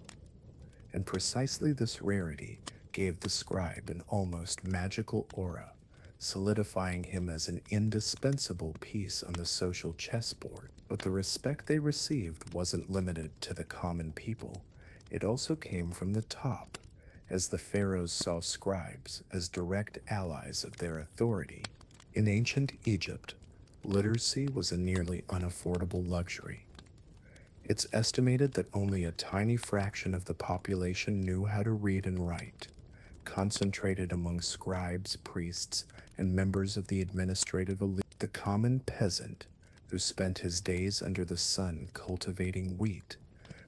And precisely this rarity gave the scribe an almost magical aura, solidifying him as an indispensable piece on the social chessboard. But the respect they received wasn't limited to the common people. It also came from the top, as the pharaohs saw scribes as direct allies of their authority. In ancient Egypt, literacy was a nearly unaffordable luxury. It's estimated that only a tiny fraction of the population knew how to read and write, concentrated among scribes, priests, and members of the administrative elite. The common peasant, who spent his days under the sun cultivating wheat,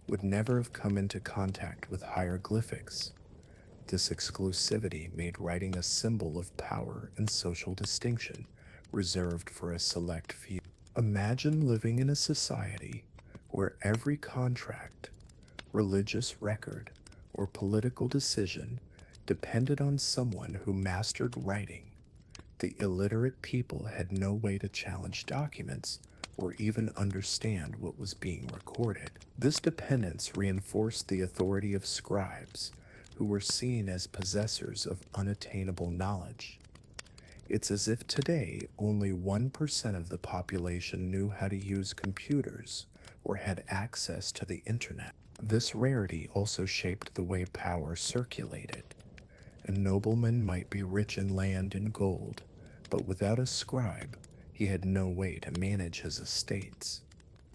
would never have come into contact with hieroglyphics. This exclusivity made writing a symbol of power and social distinction, reserved for a select few. Imagine living in a society where every contract, religious record, or political decision depended on someone who mastered writing. The illiterate people had no way to challenge documents or even understand what was being recorded. This dependence reinforced the authority of scribes, who were seen as possessors of unattainable knowledge. It's as if today only 1% of the population knew how to use computers or had access to the internet. This rarity also shaped the way power circulated. A nobleman might be rich in land and gold, but without a scribe, he had no way to manage his estates.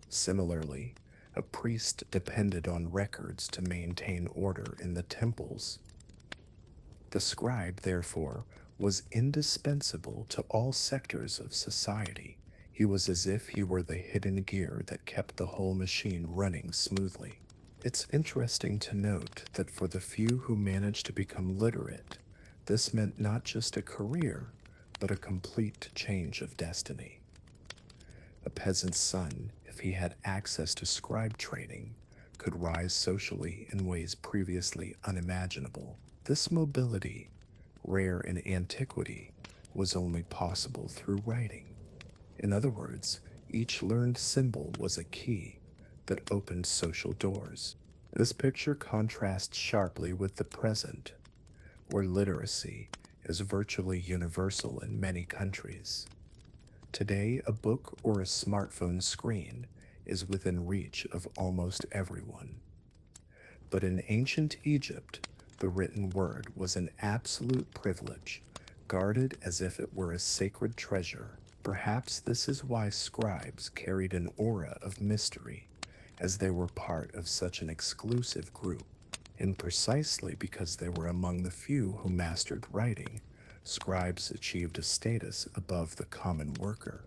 Similarly, a priest depended on records to maintain order in the temples. The scribe, therefore, was indispensable to all sectors of society. He was as if he were the hidden gear that kept the whole machine running smoothly. It's interesting to note that for the few who managed to become literate, this meant not just a career, but a complete change of destiny. A peasant's son, if he had access to scribe training, could rise socially in ways previously unimaginable. This mobility, rare in antiquity, was only possible through writing. In other words, each learned symbol was a key that opened social doors. This picture contrasts sharply with the present, where literacy is virtually universal in many countries. Today, a book or a smartphone screen is within reach of almost everyone. But in ancient Egypt, the written word was an absolute privilege, guarded as if it were a sacred treasure. Perhaps this is why scribes carried an aura of mystery, as they were part of such an exclusive group. And precisely because they were among the few who mastered writing, scribes achieved a status above the common worker.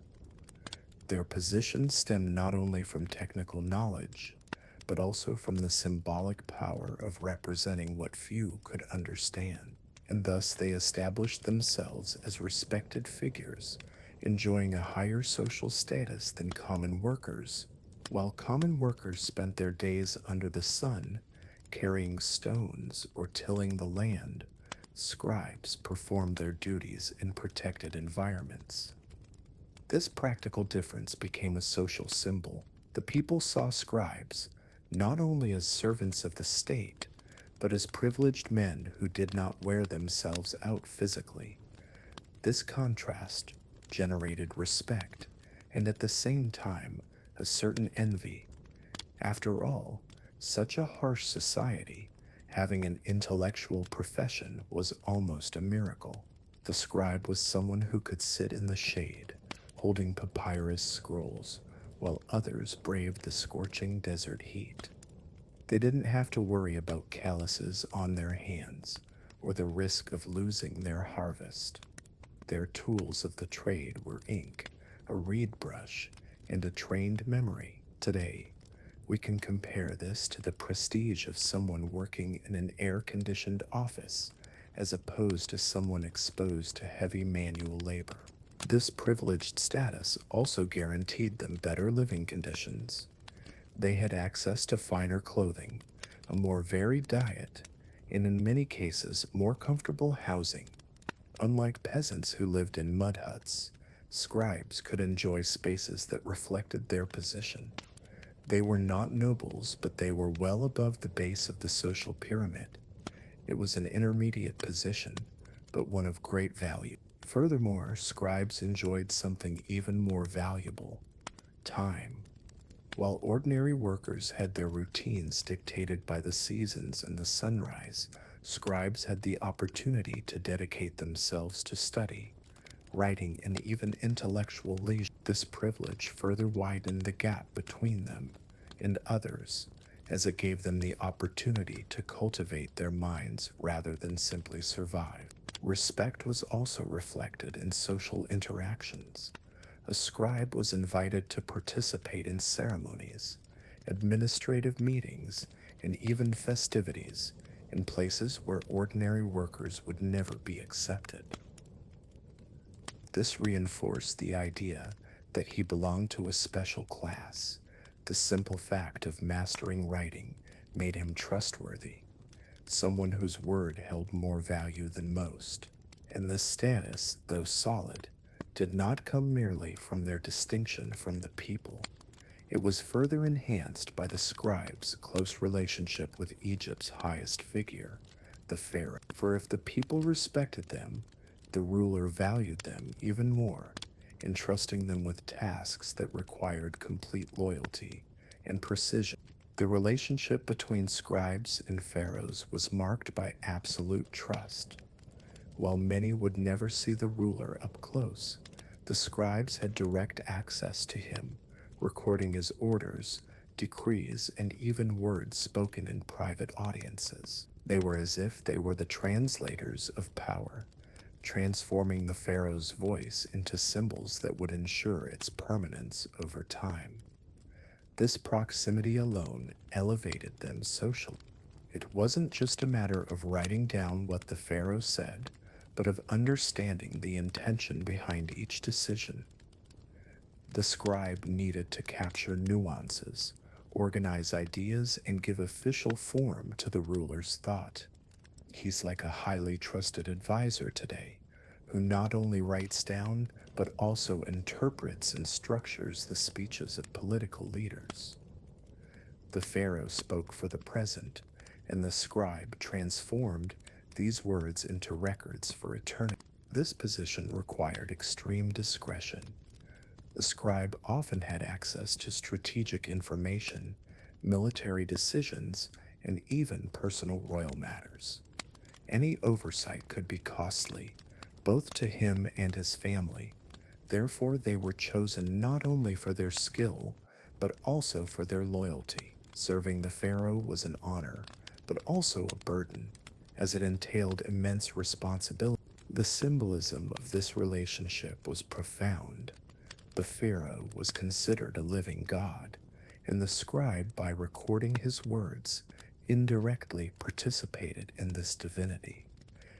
Their position stemmed not only from technical knowledge, but also from the symbolic power of representing what few could understand. And thus they established themselves as respected figures, enjoying a higher social status than common workers. While common workers spent their days under the sun, carrying stones or tilling the land, scribes performed their duties in protected environments. This practical difference became a social symbol. The people saw scribes not only as servants of the state, but as privileged men who did not wear themselves out physically. This contrast generated respect and at the same time a certain envy. After all, such a harsh society, having an intellectual profession was almost a miracle. The scribe was someone who could sit in the shade, holding papyrus scrolls, while others braved the scorching desert heat. They didn't have to worry about calluses on their hands or the risk of losing their harvest. Their tools of the trade were ink, a reed brush, and a trained memory. Today, we can compare this to the prestige of someone working in an air-conditioned office as opposed to someone exposed to heavy manual labor. This privileged status also guaranteed them better living conditions. They had access to finer clothing, a more varied diet, and in many cases more comfortable housing. Unlike peasants who lived in mud huts, scribes could enjoy spaces that reflected their position. They were not nobles, but they were well above the base of the social pyramid. It was an intermediate position, but one of great value. Furthermore, scribes enjoyed something even more valuable: time. While ordinary workers had their routines dictated by the seasons and the sunrise, scribes had the opportunity to dedicate themselves to study, writing, and even intellectual leisure. This privilege further widened the gap between them and others, as it gave them the opportunity to cultivate their minds rather than simply survive. Respect was also reflected in social interactions. A scribe was invited to participate in ceremonies, administrative meetings, and even festivities in places where ordinary workers would never be accepted. This reinforced the idea that he belonged to a special class. The simple fact of mastering writing made him trustworthy, someone whose word held more value than most. And this status, though solid, did not come merely from their distinction from the people. It was further enhanced by the scribes' close relationship with Egypt's highest figure, the Pharaoh. For if the people respected them, the ruler valued them even more, entrusting them with tasks that required complete loyalty and precision. The relationship between scribes and pharaohs was marked by absolute trust. While many would never see the ruler up close, the scribes had direct access to him, recording his orders, decrees, and even words spoken in private audiences. They were as if they were the translators of power, transforming the pharaoh's voice into symbols that would ensure its permanence over time. This proximity alone elevated them socially. It wasn't just a matter of writing down what the pharaoh said, but of understanding the intention behind each decision. The scribe needed to capture nuances, organize ideas, and give official form to the ruler's thought. He's like a highly trusted advisor today, who not only writes down, but also interprets and structures the speeches of political leaders. The pharaoh spoke for the present, and the scribe transformed these words into records for eternity. This position required extreme discretion. The scribe often had access to strategic information, military decisions, and even personal royal matters. Any oversight could be costly, both to him and his family. Therefore, they were chosen not only for their skill, but also for their loyalty. Serving the Pharaoh was an honor, but also a burden, as it entailed immense responsibility. The symbolism of this relationship was profound. The Pharaoh was considered a living god, and the scribe, by recording his words, indirectly participated in this divinity.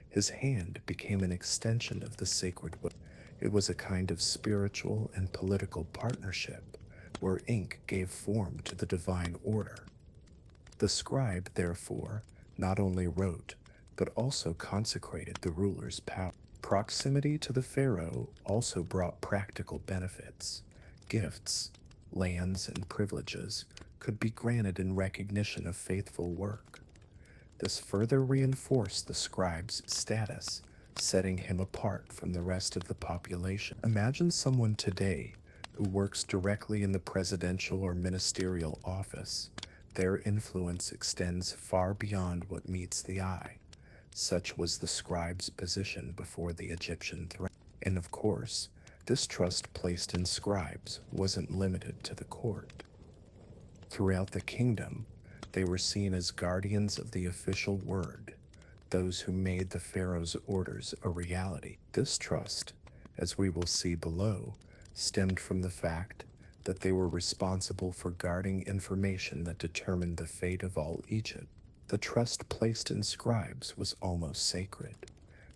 His hand became an extension of the sacred will. It was a kind of spiritual and political partnership where ink gave form to the divine order. The scribe, therefore, not only wrote, but also consecrated the ruler's power. Proximity to the pharaoh also brought practical benefits. Gifts, lands, and privileges could be granted in recognition of faithful work. This further reinforced the scribe's status, setting him apart from the rest of the population. Imagine someone today who works directly in the presidential or ministerial office. Their influence extends far beyond what meets the eye. Such was the scribe's position before the Egyptian threat. And of course, this trust placed in scribes wasn't limited to the court. Throughout the kingdom, they were seen as guardians of the official word, those who made the pharaoh's orders a reality. This trust, as we will see below, stemmed from the fact that they were responsible for guarding information that determined the fate of all Egypt. The trust placed in scribes was almost sacred.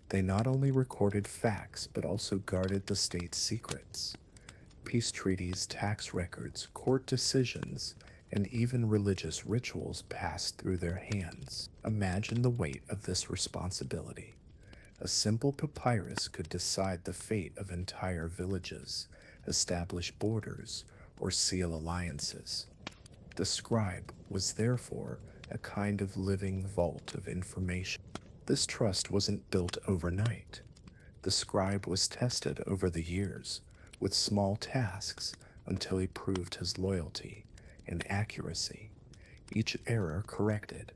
They not only recorded facts, but also guarded the state's secrets. Peace treaties, tax records, court decisions, and even religious rituals passed through their hands. Imagine the weight of this responsibility. A simple papyrus could decide the fate of entire villages, establish borders, or seal alliances. The scribe was therefore a kind of living vault of information. This trust wasn't built overnight. The scribe was tested over the years with small tasks until he proved his loyalty and accuracy. Each error corrected,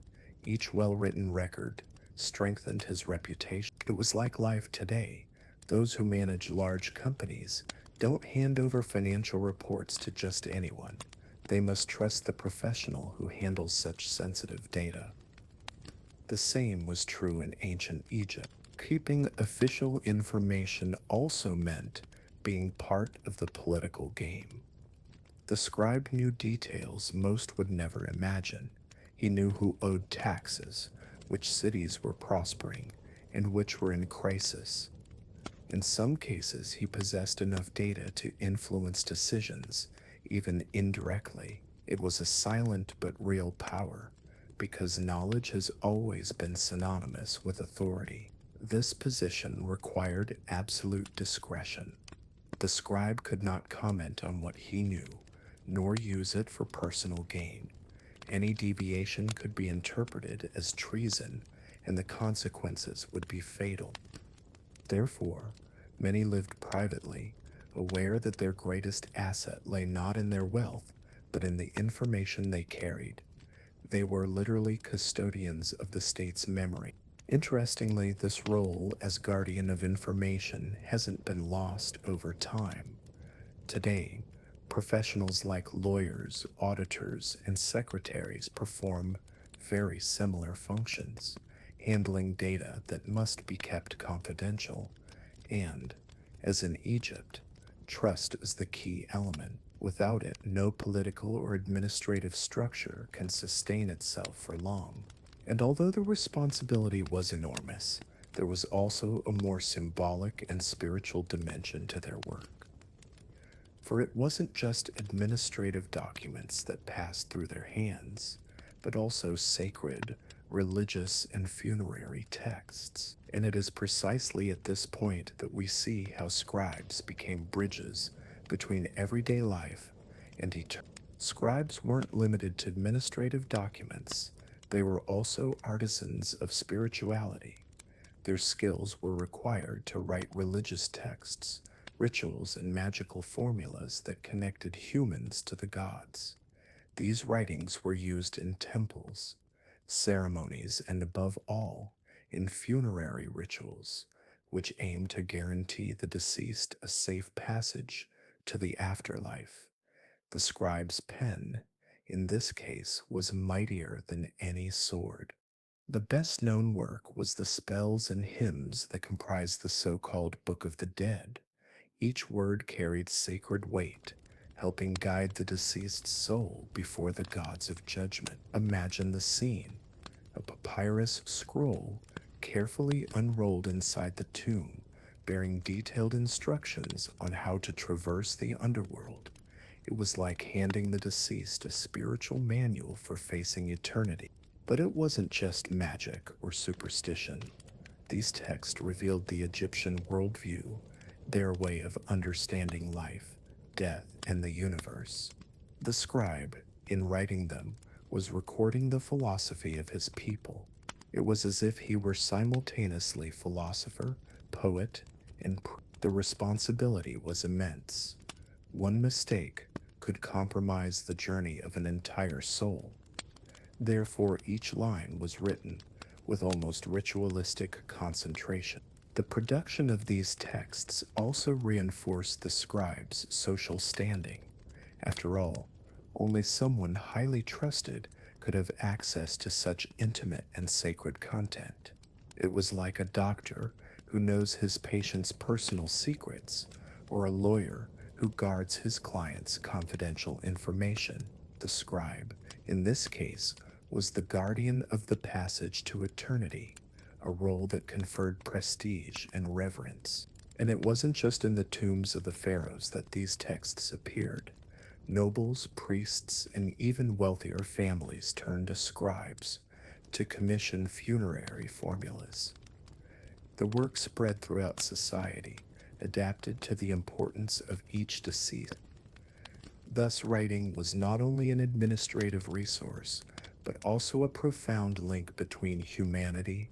each well-written record strengthened his reputation. It was like life today. Those who manage large companies don't hand over financial reports to just anyone. They must trust the professional who handles such sensitive data. The same was true in ancient Egypt. Keeping official information also meant being part of the political game. The scribe knew details most would never imagine. He knew who owed taxes, which cities were prospering, and which were in crisis. In some cases, he possessed enough data to influence decisions, even indirectly. It was a silent but real power, because knowledge has always been synonymous with authority. This position required absolute discretion. The scribe could not comment on what he knew, nor use it for personal gain. Any deviation could be interpreted as treason, and the consequences would be fatal. Therefore, many lived privately, aware that their greatest asset lay not in their wealth, but in the information they carried. They were literally custodians of the state's memory. Interestingly, this role as guardian of information hasn't been lost over time. Today, professionals like lawyers, auditors, and secretaries perform very similar functions, handling data that must be kept confidential. And, as in Egypt, trust is the key element. Without it, no political or administrative structure can sustain itself for long. And although the responsibility was enormous, there was also a more symbolic and spiritual dimension to their work. For it wasn't just administrative documents that passed through their hands, but also sacred, religious, and funerary texts. And it is precisely at this point that we see how scribes became bridges between everyday life and eternity. Scribes weren't limited to administrative documents, they were also artisans of spirituality. Their skills were required to write religious texts, rituals, and magical formulas that connected humans to the gods. These writings were used in temples, ceremonies, and above all, in funerary rituals, which aimed to guarantee the deceased a safe passage to the afterlife. The scribe's pen, in this case, was mightier than any sword. The best known work was the spells and hymns that comprised the so called Book of the Dead. Each word carried sacred weight, helping guide the deceased's soul before the gods of judgment. Imagine the scene: a papyrus scroll carefully unrolled inside the tomb, bearing detailed instructions on how to traverse the underworld. It was like handing the deceased a spiritual manual for facing eternity. But it wasn't just magic or superstition. These texts revealed the Egyptian worldview, their way of understanding life, death, and the universe. The scribe, in writing them, was recording the philosophy of his people. It was as if he were simultaneously philosopher, poet, and the responsibility was immense. One mistake could compromise the journey of an entire soul. Therefore, each line was written with almost ritualistic concentration. The production of these texts also reinforced the scribe's social standing. After all, only someone highly trusted could have access to such intimate and sacred content. It was like a doctor who knows his patient's personal secrets, or a lawyer who guards his client's confidential information. The scribe, in this case, was the guardian of the passage to eternity, a role that conferred prestige and reverence. And it wasn't just in the tombs of the pharaohs that these texts appeared. Nobles, priests, and even wealthier families turned to scribes to commission funerary formulas. The work spread throughout society, adapted to the importance of each deceased. Thus, writing was not only an administrative resource, but also a profound link between humanity,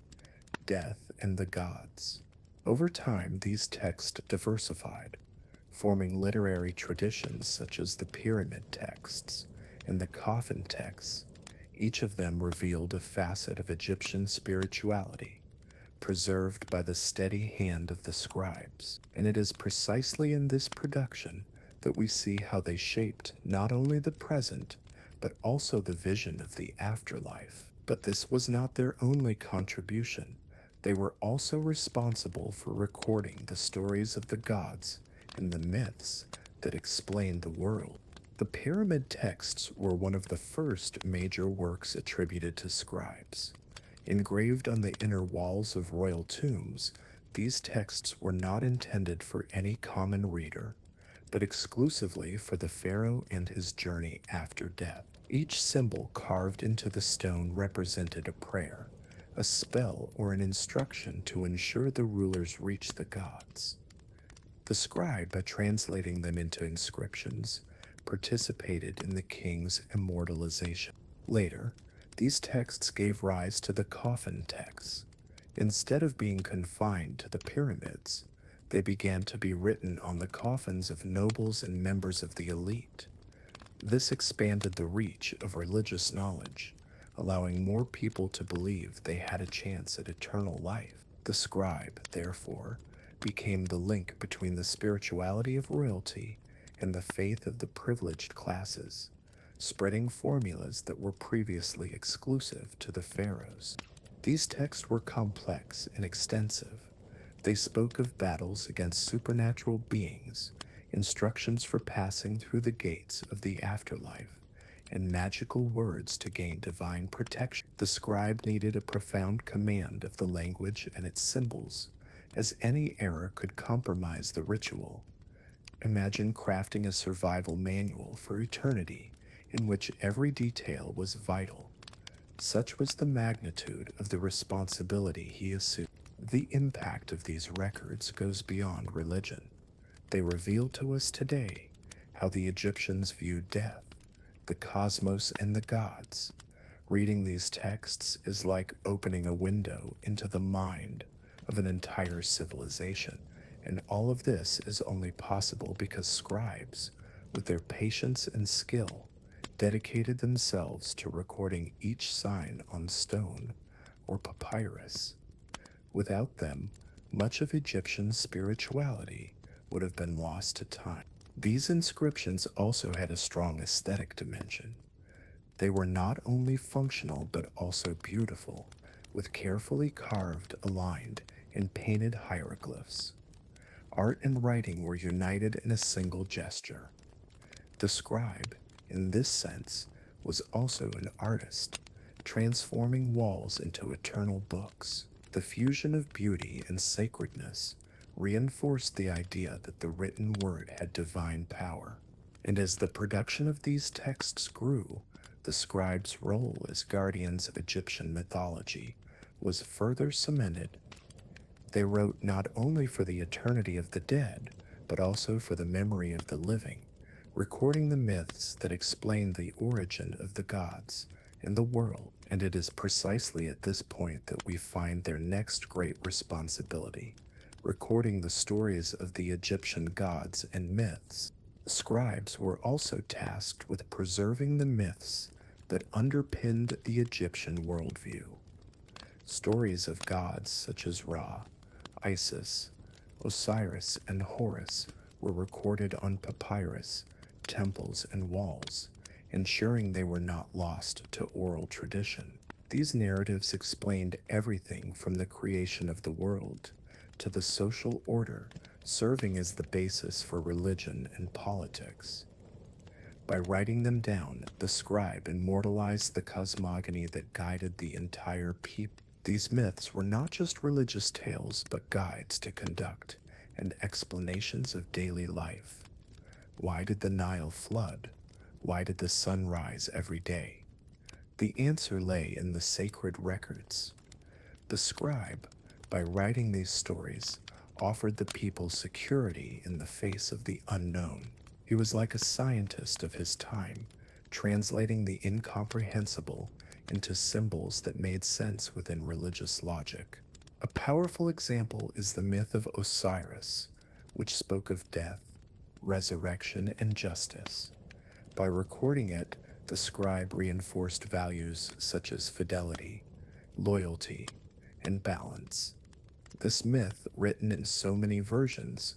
death, and the gods. Over time, these texts diversified, forming literary traditions such as the pyramid texts and the coffin texts. Each of them revealed a facet of Egyptian spirituality, preserved by the steady hand of the scribes. And it is precisely in this production that we see how they shaped not only the present, but also the vision of the afterlife. But this was not their only contribution. They were also responsible for recording the stories of the gods and the myths that explained the world. The pyramid texts were one of the first major works attributed to scribes. Engraved on the inner walls of royal tombs, these texts were not intended for any common reader, but exclusively for the pharaoh and his journey after death. Each symbol carved into the stone represented a prayer, a spell, or an instruction to ensure the rulers reached the gods. The scribe, by translating them into inscriptions, participated in the king's immortalization. Later, these texts gave rise to the coffin texts. Instead of being confined to the pyramids, they began to be written on the coffins of nobles and members of the elite. This expanded the reach of religious knowledge, allowing more people to believe they had a chance at eternal life. The scribe, therefore, became the link between the spirituality of royalty and the faith of the privileged classes, spreading formulas that were previously exclusive to the pharaohs. These texts were complex and extensive. They spoke of battles against supernatural beings, instructions for passing through the gates of the afterlife, and magical words to gain divine protection. The scribe needed a profound command of the language and its symbols, as any error could compromise the ritual. Imagine crafting a survival manual for eternity in which every detail was vital. Such was the magnitude of the responsibility he assumed. The impact of these records goes beyond religion. They reveal to us today how the Egyptians viewed death, the cosmos, and the gods. Reading these texts is like opening a window into the mind of an entire civilization. And all of this is only possible because scribes, with their patience and skill, dedicated themselves to recording each sign on stone or papyrus. Without them, much of Egyptian spirituality would have been lost to time. These inscriptions also had a strong aesthetic dimension. They were not only functional but also beautiful, with carefully carved, aligned, and painted hieroglyphs. Art and writing were united in a single gesture. The scribe, in this sense, was also an artist, transforming walls into eternal books. The fusion of beauty and sacredness reinforced the idea that the written word had divine power. And as the production of these texts grew, the scribes' role as guardians of Egyptian mythology was further cemented. They wrote not only for the eternity of the dead, but also for the memory of the living, recording the myths that explain the origin of the gods and the world. And it is precisely at this point that we find their next great responsibility, recording the stories of the Egyptian gods and myths. Scribes were also tasked with preserving the myths that underpinned the Egyptian worldview. Stories of gods such as Ra, Isis, Osiris, and Horus were recorded on papyrus, temples, and walls, ensuring they were not lost to oral tradition. These narratives explained everything from the creation of the world to the social order, serving as the basis for religion and politics. By writing them down, the scribe immortalized the cosmogony that guided the entire people. These myths were not just religious tales, but guides to conduct and explanations of daily life. Why did the Nile flood? Why did the sun rise every day? The answer lay in the sacred records. The scribe, by writing these stories, offered the people security in the face of the unknown. He was like a scientist of his time, translating the incomprehensible into symbols that made sense within religious logic. A powerful example is the myth of Osiris, which spoke of death, resurrection, and justice. By recording it, the scribe reinforced values such as fidelity, loyalty, and balance. This myth, written in so many versions,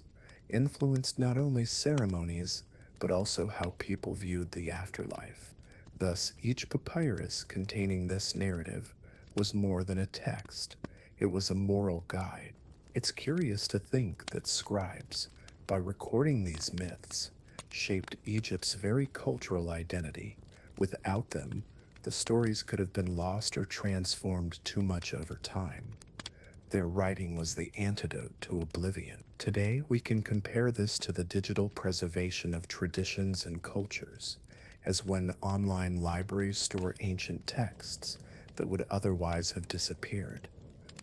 influenced not only ceremonies, but also how people viewed the afterlife. Thus, each papyrus containing this narrative was more than a text, it was a moral guide. It's curious to think that scribes, by recording these myths, shaped Egypt's very cultural identity. Without them, the stories could have been lost or transformed too much over time. Their writing was the antidote to oblivion. Today, we can compare this to the digital preservation of traditions and cultures, as when online libraries store ancient texts that would otherwise have disappeared.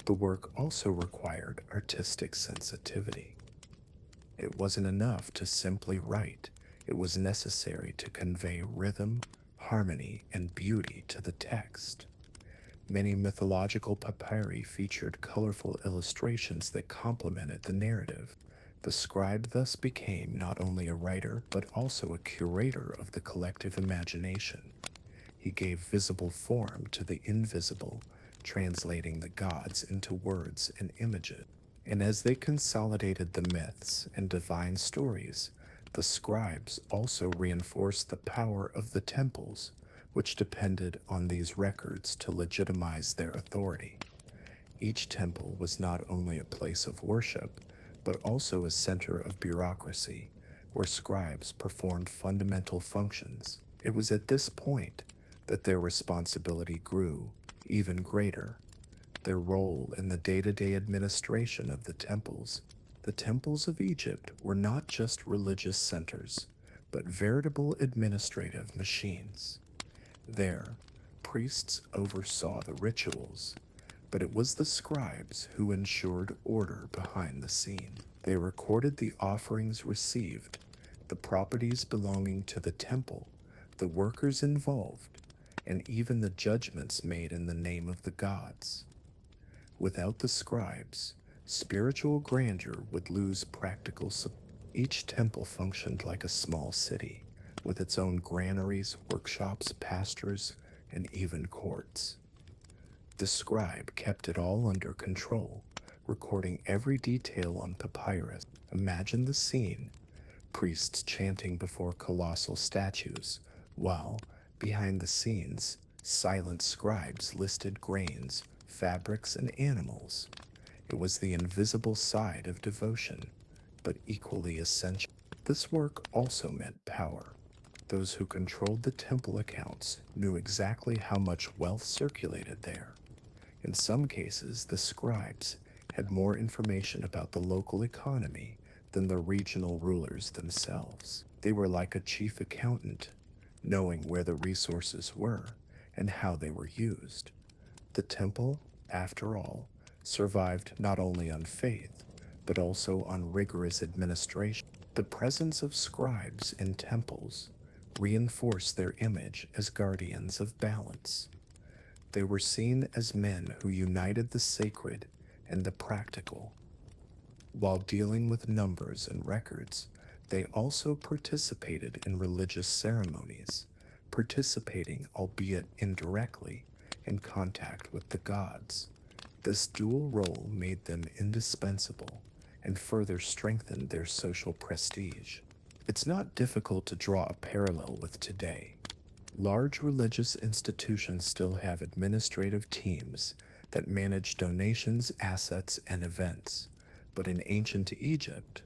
The work also required artistic sensitivity. It wasn't enough to simply write, it was necessary to convey rhythm, harmony, and beauty to the text. Many mythological papyri featured colorful illustrations that complemented the narrative. The scribe thus became not only a writer, but also a curator of the collective imagination. He gave visible form to the invisible, translating the gods into words and images. And as they consolidated the myths and divine stories, the scribes also reinforced the power of the temples, which depended on these records to legitimize their authority. Each temple was not only a place of worship, but also a center of bureaucracy, where scribes performed fundamental functions. It was at this point that their responsibility grew even greater. Their role in the day-to-day administration of the temples. The temples of Egypt were not just religious centers, but veritable administrative machines. There, priests oversaw the rituals, but it was the scribes who ensured order behind the scene. They recorded the offerings received, the properties belonging to the temple, the workers involved, and even the judgments made in the name of the gods. Without the scribes, spiritual grandeur would lose practical support. Each temple functioned like a small city, with its own granaries, workshops, pastures, and even courts. The scribe kept it all under control, recording every detail on papyrus. Imagine the scene: priests chanting before colossal statues, while, behind the scenes, silent scribes listed grains, fabrics, and animals. It was the invisible side of devotion, but equally essential. This work also meant power. Those who controlled the temple accounts knew exactly how much wealth circulated there. In some cases, the scribes had more information about the local economy than the regional rulers themselves. They were like a chief accountant, knowing where the resources were and how they were used. The temple, after all, survived not only on faith, but also on rigorous administration. The presence of scribes in temples reinforced their image as guardians of balance. They were seen as men who united the sacred and the practical. While dealing with numbers and records, they also participated in religious ceremonies, participating, albeit indirectly, in contact with the gods. This dual role made them indispensable and further strengthened their social prestige. It's not difficult to draw a parallel with today. Large religious institutions still have administrative teams that manage donations, assets, and events. But in ancient Egypt,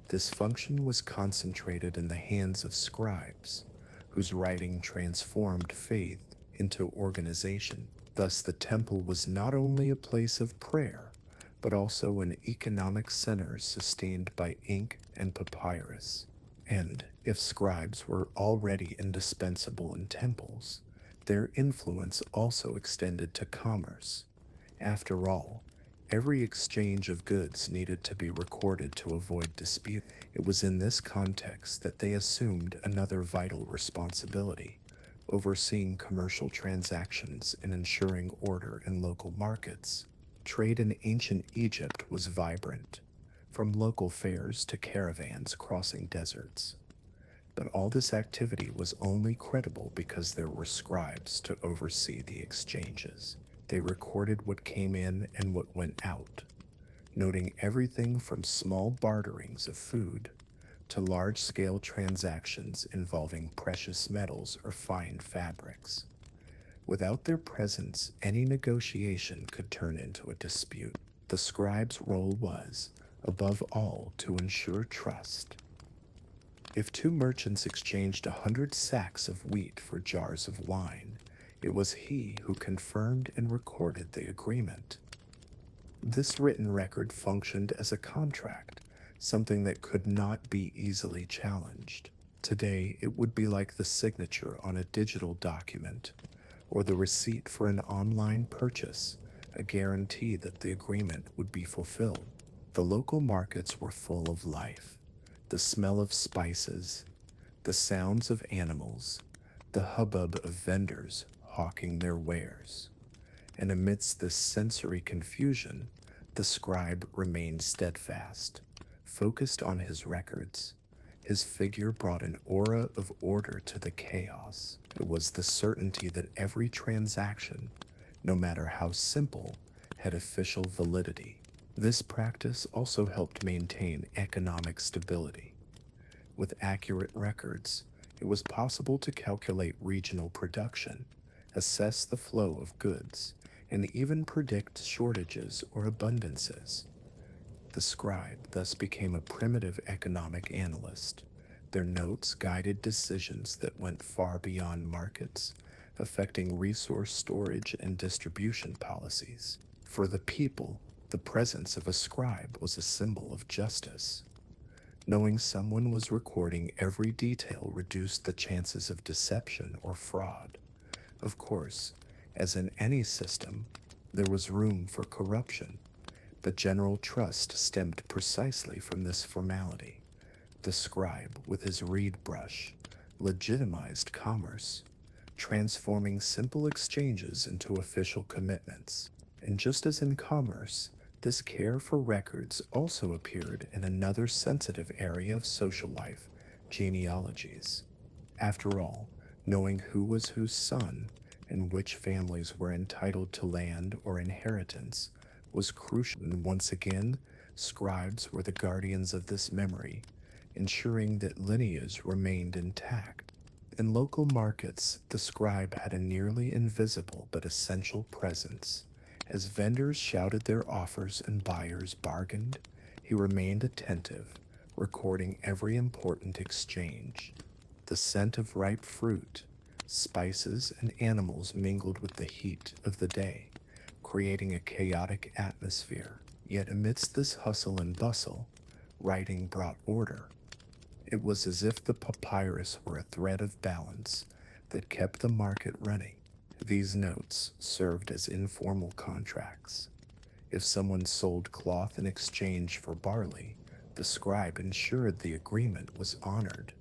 this function was concentrated in the hands of scribes, whose writing transformed faith into organization. Thus, the temple was not only a place of prayer, but also an economic center sustained by ink and papyrus. And if scribes were already indispensable in temples, their influence also extended to commerce. After all, every exchange of goods needed to be recorded to avoid dispute. It was in this context that they assumed another vital responsibility: overseeing commercial transactions and ensuring order in local markets. Trade in ancient Egypt was vibrant, from local fairs to caravans crossing deserts. But all this activity was only credible because there were scribes to oversee the exchanges. They recorded what came in and what went out, noting everything from small barterings of food to large-scale transactions involving precious metals or fine fabrics. Without their presence, any negotiation could turn into a dispute. The scribe's role was, above all, to ensure trust. If two merchants exchanged 100 sacks of wheat for jars of wine, it was he who confirmed and recorded the agreement. This written record functioned as a contract, something that could not be easily challenged. Today, it would be like the signature on a digital document, or the receipt for an online purchase, a guarantee that the agreement would be fulfilled. The local markets were full of life: the smell of spices, the sounds of animals, the hubbub of vendors hawking their wares. And amidst this sensory confusion, the scribe remained steadfast, focused on his records. His figure brought an aura of order to the chaos. It was the certainty that every transaction, no matter how simple, had official validity. This practice also helped maintain economic stability. With accurate records, it was possible to calculate regional production, assess the flow of goods, and even predict shortages or abundances. The scribe thus became a primitive economic analyst. Their notes guided decisions that went far beyond markets, affecting resource storage and distribution policies. For the people, the presence of a scribe was a symbol of justice. Knowing someone was recording every detail reduced the chances of deception or fraud. Of course, as in any system, there was room for corruption. The general trust stemmed precisely from this formality. The scribe, with his reed brush, legitimized commerce, transforming simple exchanges into official commitments. And just as in commerce, This care for records also appeared in another sensitive area of social life, genealogies. After all, knowing who was whose son and which families were entitled to land or inheritance was crucial, and once again, scribes were the guardians of this memory, ensuring that lineage remained intact. In local markets, the scribe had a nearly invisible but essential presence. As vendors shouted their offers and buyers bargained, he remained attentive, recording every important exchange. The scent of ripe fruit, spices, and animals mingled with the heat of the day, creating a chaotic atmosphere. Yet amidst this hustle and bustle, writing brought order. It was as if the papyrus were a thread of balance that kept the market running. These notes served as informal contracts. If someone sold cloth in exchange for barley, the scribe ensured the agreement was honored.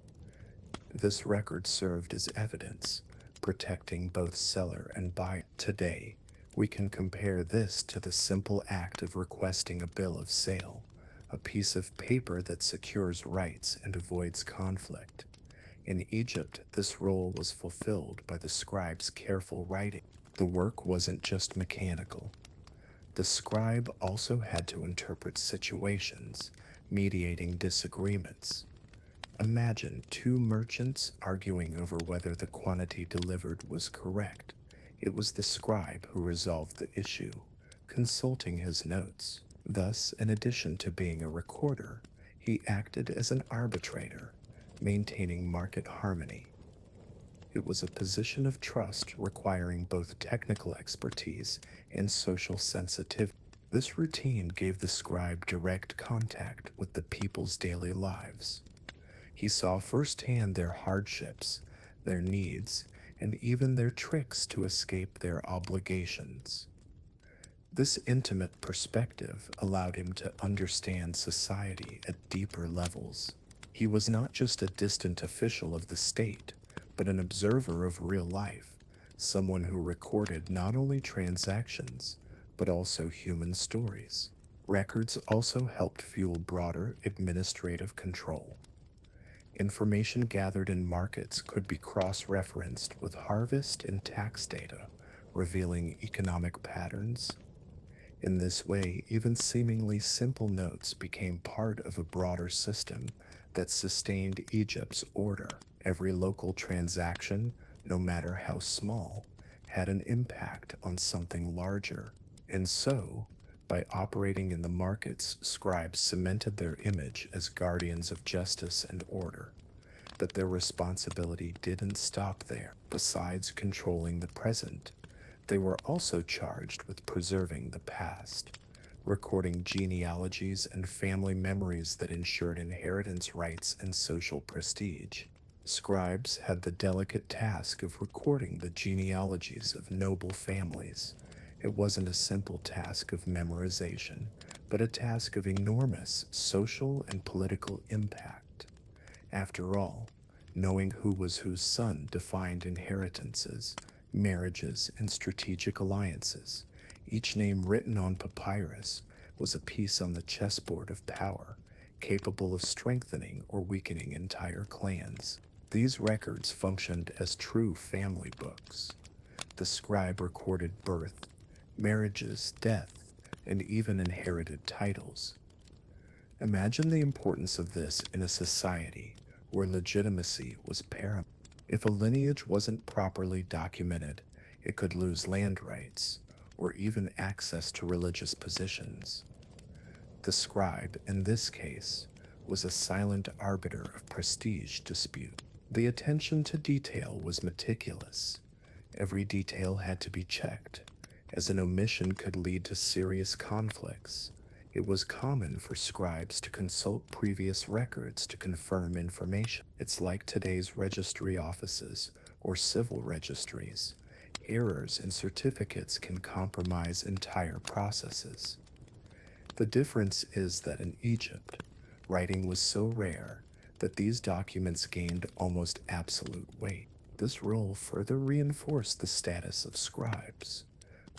This record served as evidence, protecting both seller and buyer. Today, we can compare this to the simple act of requesting a bill of sale, a piece of paper that secures rights and avoids conflict. In Egypt, this role was fulfilled by the scribe's careful writing. The work wasn't just mechanical. The scribe also had to interpret situations, mediating disagreements. Imagine two merchants arguing over whether the quantity delivered was correct. It was the scribe who resolved the issue, consulting his notes. Thus, in addition to being a recorder, he acted as an arbitrator, maintaining market harmony. It was a position of trust requiring both technical expertise and social sensitivity. This routine gave the scribe direct contact with the people's daily lives. He saw firsthand their hardships, their needs, and even their tricks to escape their obligations. This intimate perspective allowed him to understand society at deeper levels. He was not just a distant official of the state, but an observer of real life, someone who recorded not only transactions, but also human stories. Records also helped fuel broader administrative control. Information gathered in markets could be cross-referenced with harvest and tax data, revealing economic patterns. In this way, even seemingly simple notes became part of a broader system that sustained Egypt's order. Every local transaction, no matter how small, had an impact on something larger. And so, by operating in the markets, scribes cemented their image as guardians of justice and order. But their responsibility didn't stop there. Besides controlling the present, they were also charged with preserving the past, recording genealogies and family memories that ensured inheritance rights and social prestige. Scribes had the delicate task of recording the genealogies of noble families. It wasn't a simple task of memorization, but a task of enormous social and political impact. After all, knowing who was whose son defined inheritances, marriages, and strategic alliances. Each name written on papyrus was a piece on the chessboard of power, capable of strengthening or weakening entire clans. These records functioned as true family books. The scribe recorded birth, marriages, death, and even inherited titles. Imagine the importance of this in a society where legitimacy was paramount. If a lineage wasn't properly documented, it could lose land rights or even access to religious positions. The scribe, in this case, was a silent arbiter of prestige dispute. The attention to detail was meticulous. Every detail had to be checked, as an omission could lead to serious conflicts. It was common for scribes to consult previous records to confirm information. It's like today's registry offices or civil registries. Errors in certificates can compromise entire processes. The difference is that in Egypt, writing was so rare that these documents gained almost absolute weight. This role further reinforced the status of scribes.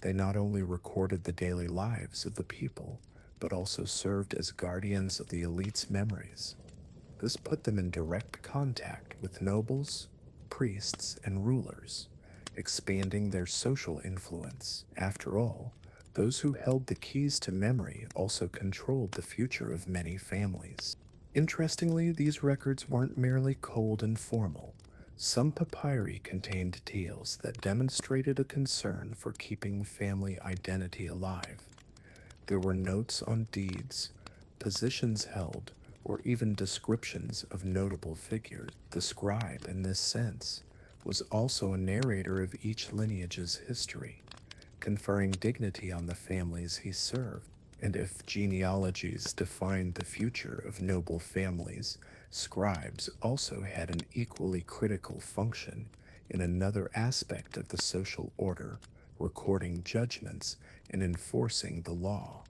They not only recorded the daily lives of the people, but also served as guardians of the elite's memories. This put them in direct contact with nobles, priests, and rulers, expanding their social influence. After all, those who held the keys to memory also controlled the future of many families. Interestingly, these records weren't merely cold and formal. Some papyri contained tales that demonstrated a concern for keeping family identity alive. There were notes on deeds, positions held, or even descriptions of notable figures. The scribe, in this sense, was also a narrator of each lineage's history, conferring dignity on the families he served. And if genealogies defined the future of noble families, scribes also had an equally critical function in another aspect of the social order, recording judgments and enforcing the law.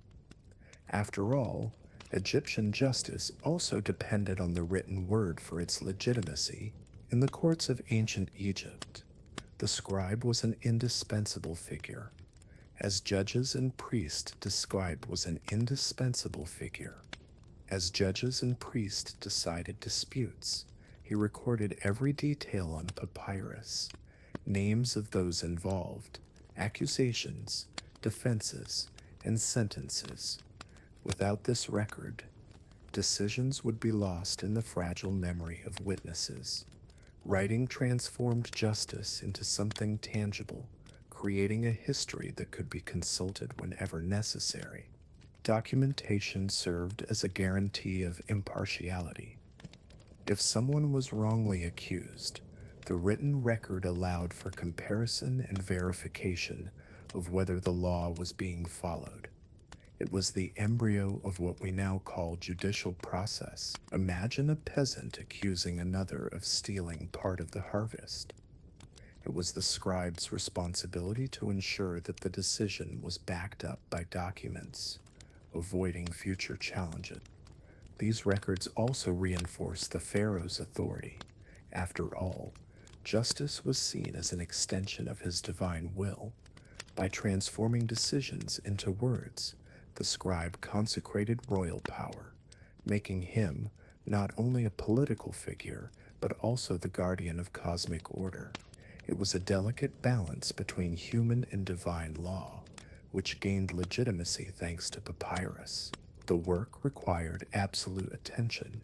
After all, Egyptian justice also depended on the written word for its legitimacy. In the courts of ancient Egypt, the scribe was an indispensable figure. As judges and priests, the scribe was an indispensable figure. As judges and priests decided disputes, he recorded every detail on papyrus, names of those involved, accusations, defenses, and sentences. Without this record, decisions would be lost in the fragile memory of witnesses. Writing transformed justice into something tangible, creating a history that could be consulted whenever necessary. Documentation served as a guarantee of impartiality. If someone was wrongly accused, the written record allowed for comparison and verification of whether the law was being followed. It was the embryo of what we now call judicial process. Imagine a peasant accusing another of stealing part of the harvest. It was the scribe's responsibility to ensure that the decision was backed up by documents, avoiding future challenges. These records also reinforce the Pharaoh's authority. After all, justice was seen as an extension of his divine will. By transforming decisions into words, the scribe consecrated royal power, making him not only a political figure, but also the guardian of cosmic order. It was a delicate balance between human and divine law, which gained legitimacy thanks to papyrus. The work required absolute attention.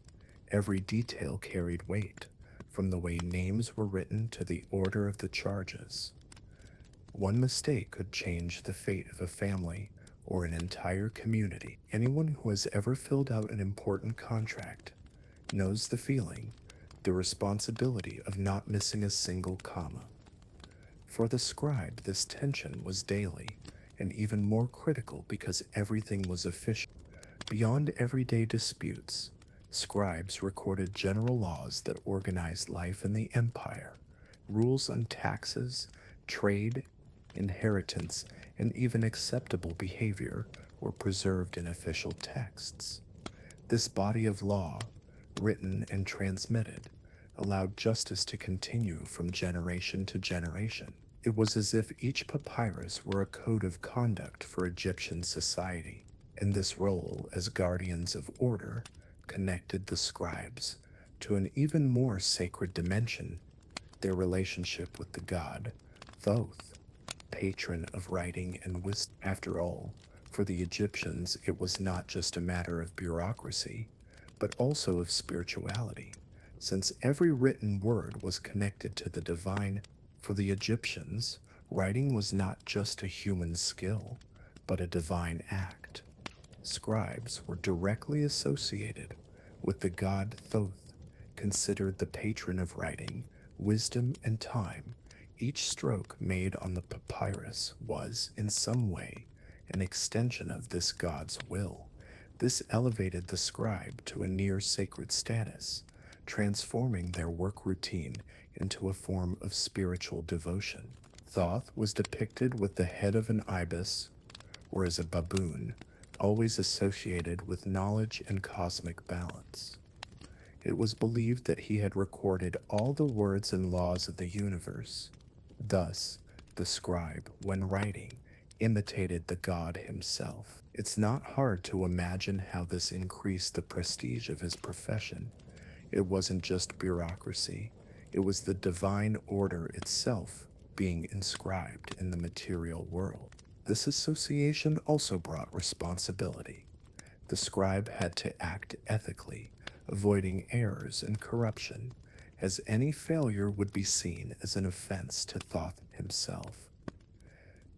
Every detail carried weight, from the way names were written to the order of the charges. One mistake could change the fate of a family or an entire community. Anyone who has ever filled out an important contract knows the feeling, the responsibility of not missing a single comma. For the scribe, this tension was daily, and even more critical because everything was official. Beyond everyday disputes, scribes recorded general laws that organized life in the empire. Rules on taxes, trade, inheritance, and even acceptable behavior were preserved in official texts. This body of law, written and transmitted, allowed justice to continue from generation to generation. It was as if each papyrus were a code of conduct for Egyptian society, and this role as guardians of order connected the scribes to an even more sacred dimension, their relationship with the god Thoth, patron of writing and wisdom. After all, for the Egyptians, it was not just a matter of bureaucracy, but also of spirituality, since every written word was connected to the divine. For the Egyptians, writing was not just a human skill, but a divine act. Scribes were directly associated with the god Thoth, considered the patron of writing, wisdom, and time. Each stroke made on the papyrus was, in some way, an extension of this god's will. This elevated the scribe to a near sacred status, transforming their work routine into a form of spiritual devotion. Thoth was depicted with the head of an ibis or as a baboon, always associated with knowledge and cosmic balance. It was believed that he had recorded all the words and laws of the universe. Thus, the scribe, when writing, imitated the god himself. It's not hard to imagine how this increased the prestige of his profession. It wasn't just bureaucracy, it was the divine order itself being inscribed in the material world. This association also brought responsibility. The scribe had to act ethically, avoiding errors and corruption, as any failure would be seen as an offense to Thoth himself.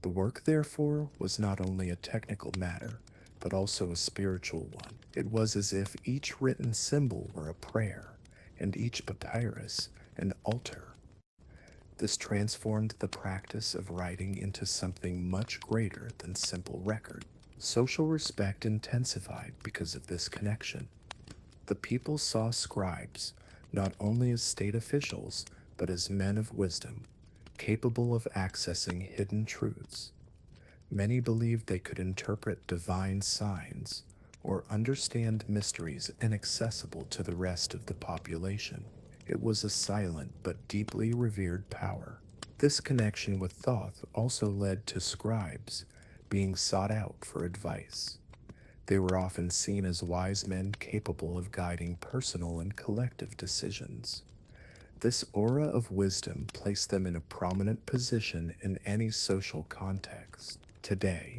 The work, therefore, was not only a technical matter, but also a spiritual one. It was as if each written symbol were a prayer, and each papyrus an altar. This transformed the practice of writing into something much greater than simple record. Social respect intensified because of this connection. The people saw scribes not only as state officials, but as men of wisdom, capable of accessing hidden truths. Many believed they could interpret divine signs or understand mysteries inaccessible to the rest of the population. It was a silent but deeply revered power. This connection with Thoth also led to scribes being sought out for advice. They were often seen as wise men capable of guiding personal and collective decisions. This aura of wisdom placed them in a prominent position in any social context. Today,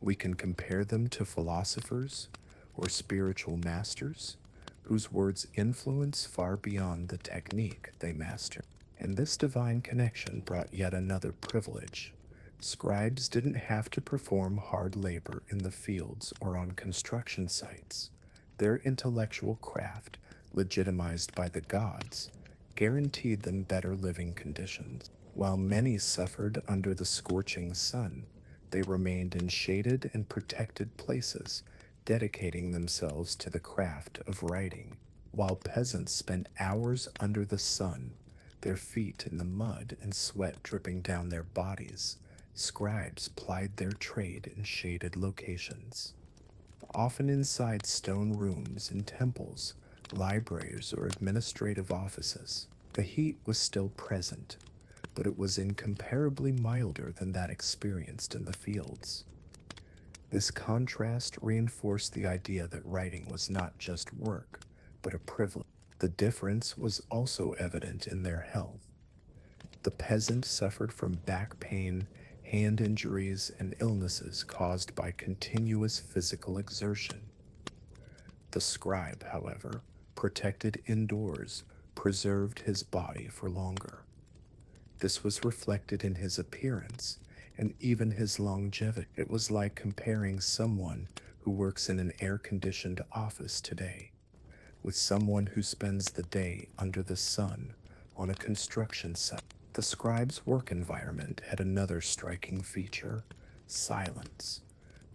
we can compare them to philosophers or spiritual masters whose words influence far beyond the technique they master. And this divine connection brought yet another privilege. Scribes didn't have to perform hard labor in the fields or on construction sites. Their intellectual craft, legitimized by the gods, guaranteed them better living conditions. While many suffered under the scorching sun, they remained in shaded and protected places, dedicating themselves to the craft of writing. While peasants spent hours under the sun, their feet in the mud and sweat dripping down their bodies, scribes plied their trade in shaded locations, often inside stone rooms in temples, libraries, or administrative offices. The heat was still present, but it was incomparably milder than that experienced in the fields. This contrast reinforced the idea that writing was not just work, but a privilege. The difference was also evident in their health. The peasant suffered from back pain, hand injuries, and illnesses caused by continuous physical exertion. The scribe, however, protected indoors, preserved his body for longer. This was reflected in his appearance and even his longevity. It was like comparing someone who works in an air-conditioned office today with someone who spends the day under the sun on a construction site. The scribe's work environment had another striking feature: silence.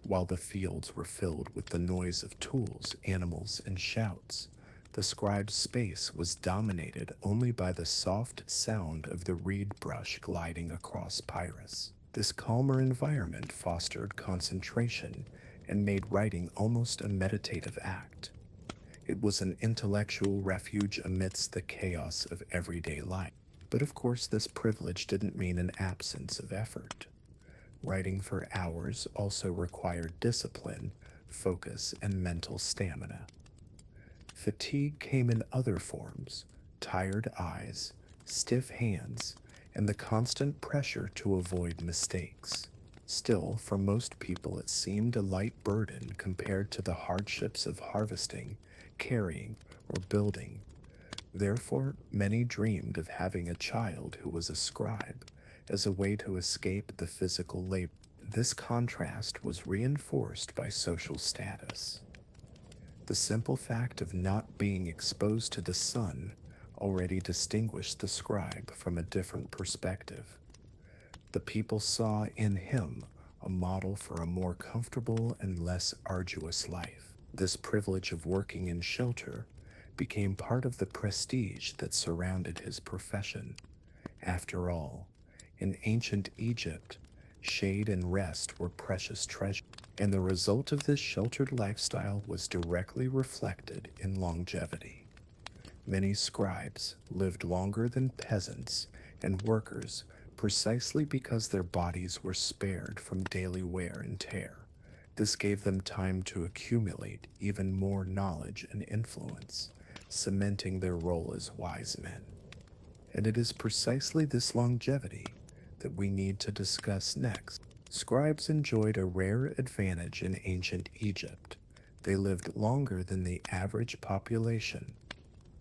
While the fields were filled with the noise of tools, animals, and shouts, the scribe's space was dominated only by the soft sound of the reed brush gliding across papyrus. This calmer environment fostered concentration and made writing almost a meditative act. It was an intellectual refuge amidst the chaos of everyday life. But of course, this privilege didn't mean an absence of effort. Writing for hours also required discipline, focus, and mental stamina. Fatigue came in other forms: tired eyes, stiff hands, and the constant pressure to avoid mistakes. Still, for most people, it seemed a light burden compared to the hardships of harvesting, carrying, or building. Therefore, many dreamed of having a child who was a scribe as a way to escape the physical labor. This contrast was reinforced by social status. The simple fact of not being exposed to the sun already distinguished the scribe from a different perspective. The people saw in him a model for a more comfortable and less arduous life. This privilege of working in shelter became part of the prestige that surrounded his profession. After all, in ancient Egypt, shade and rest were precious treasures, and the result of this sheltered lifestyle was directly reflected in longevity. Many scribes lived longer than peasants and workers precisely because their bodies were spared from daily wear and tear. This gave them time to accumulate even more knowledge and influence, cementing their role as wise men. And it is precisely this longevity that we need to discuss next. Scribes enjoyed a rare advantage in ancient Egypt. They lived longer than the average population.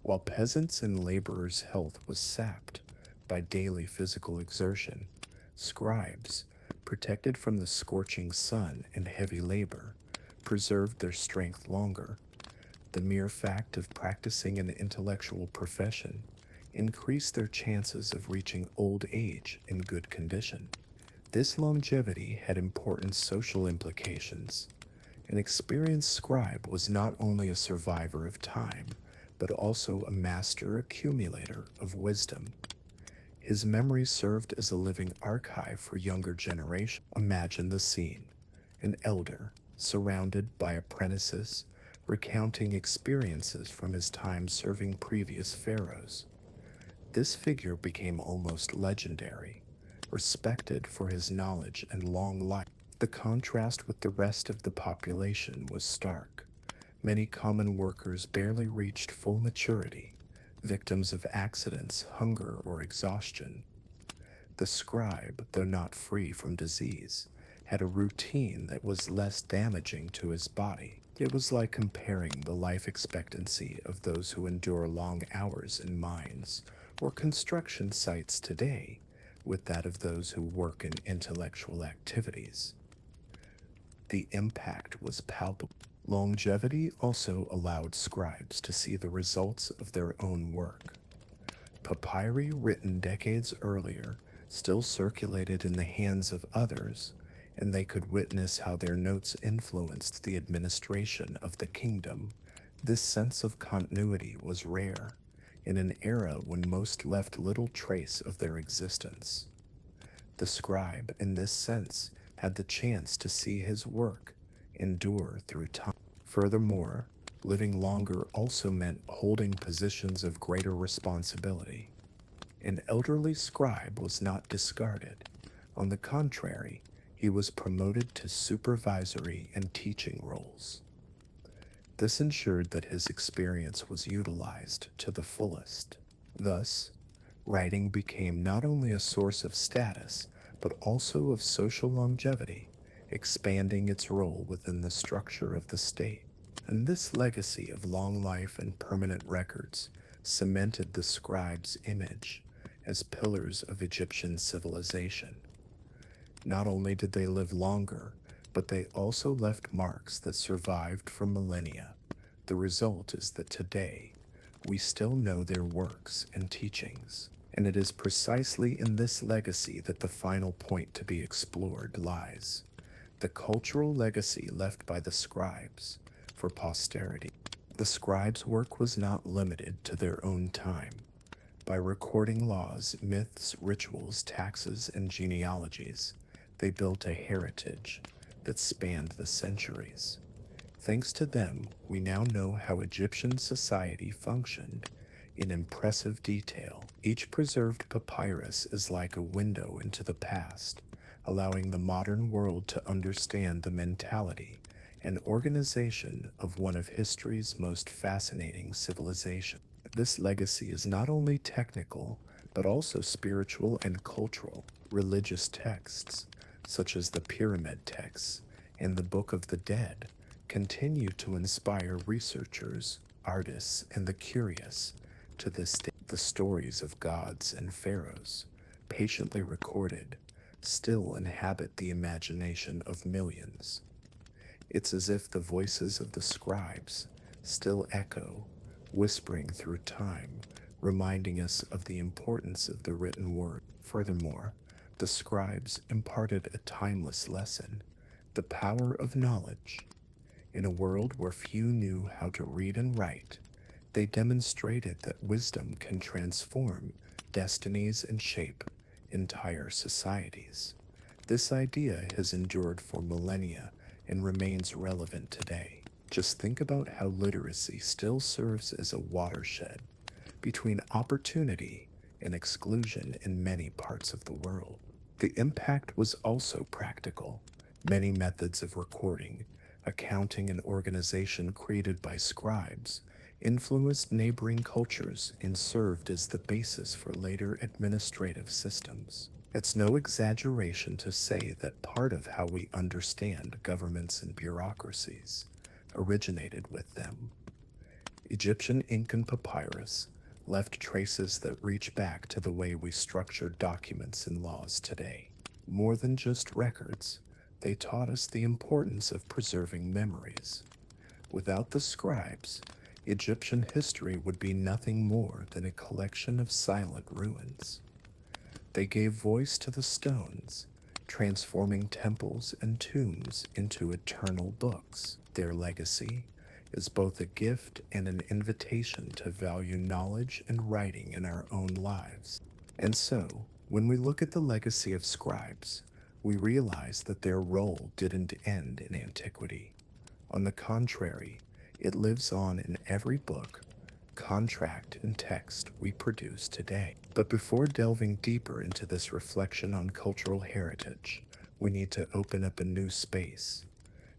While peasants' and laborers' health was sapped by daily physical exertion, scribes, protected from the scorching sun and heavy labor, preserved their strength longer. The mere fact of practicing an intellectual profession increased their chances of reaching old age in good condition. This longevity had important social implications. An experienced scribe was not only a survivor of time, but also a master accumulator of wisdom. His memory served as a living archive for younger generations. Imagine the scene: an elder, surrounded by apprentices, recounting experiences from his time serving previous pharaohs. This figure became almost legendary, respected for his knowledge and long life. The contrast with the rest of the population was stark. Many common workers barely reached full maturity, victims of accidents, hunger, or exhaustion. The scribe, though not free from disease, had a routine that was less damaging to his body. It was like comparing the life expectancy of those who endure long hours in mines or construction sites today with that of those who work in intellectual activities. The impact was palpable. Longevity also allowed scribes to see the results of their own work. Papyri written decades earlier still circulated in the hands of others, and they could witness how their notes influenced the administration of the kingdom. This sense of continuity was rare in an era when most left little trace of their existence. The scribe, in this sense, had the chance to see his work endure through time. Furthermore, living longer also meant holding positions of greater responsibility. An elderly scribe was not discarded. On the contrary, he was promoted to supervisory and teaching roles. This ensured that his experience was utilized to the fullest. Thus, writing became not only a source of status, but also of social longevity, expanding its role within the structure of the state. And this legacy of long life and permanent records cemented the scribes' image as pillars of Egyptian civilization. Not only did they live longer, but they also left marks that survived for millennia. The result is that today, we still know their works and teachings. And it is precisely in this legacy that the final point to be explored lies: the cultural legacy left by the scribes for posterity. The scribes' work was not limited to their own time. By recording laws, myths, rituals, taxes, and genealogies, they built a heritage that spanned the centuries. Thanks to them, we now know how Egyptian society functioned in impressive detail. Each preserved papyrus is like a window into the past, allowing the modern world to understand the mentality and organization of one of history's most fascinating civilizations. This legacy is not only technical, but also spiritual and cultural. Religious texts, such as the Pyramid texts and the Book of the Dead, continue to inspire researchers, artists, and the curious. To this day, the stories of gods and pharaohs, patiently recorded, still inhabit the imagination of millions. It's as if the voices of the scribes still echo, whispering through time, reminding us of the importance of the written word. Furthermore, the scribes imparted a timeless lesson: the power of knowledge. In a world where few knew how to read and write, they demonstrated that wisdom can transform destinies and shape entire societies. This idea has endured for millennia and remains relevant today. Just think about how literacy still serves as a watershed between opportunity and exclusion in many parts of the world. The impact was also practical. Many methods of recording, accounting, and organization created by scribes influenced neighboring cultures and served as the basis for later administrative systems. It's no exaggeration to say that part of how we understand governments and bureaucracies originated with them. Egyptian ink and papyrus left traces that reach back to the way we structure documents and laws today. More than just records, they taught us the importance of preserving memories. Without the scribes, Egyptian history would be nothing more than a collection of silent ruins. They gave voice to the stones, transforming temples and tombs into eternal books. Their legacy is both a gift and an invitation to value knowledge and writing in our own lives. And so, when we look at the legacy of scribes, we realize that their role didn't end in antiquity. On the contrary, it lives on in every book, contract, and text we produce today. But before delving deeper into this reflection on cultural heritage, we need to open up a new space,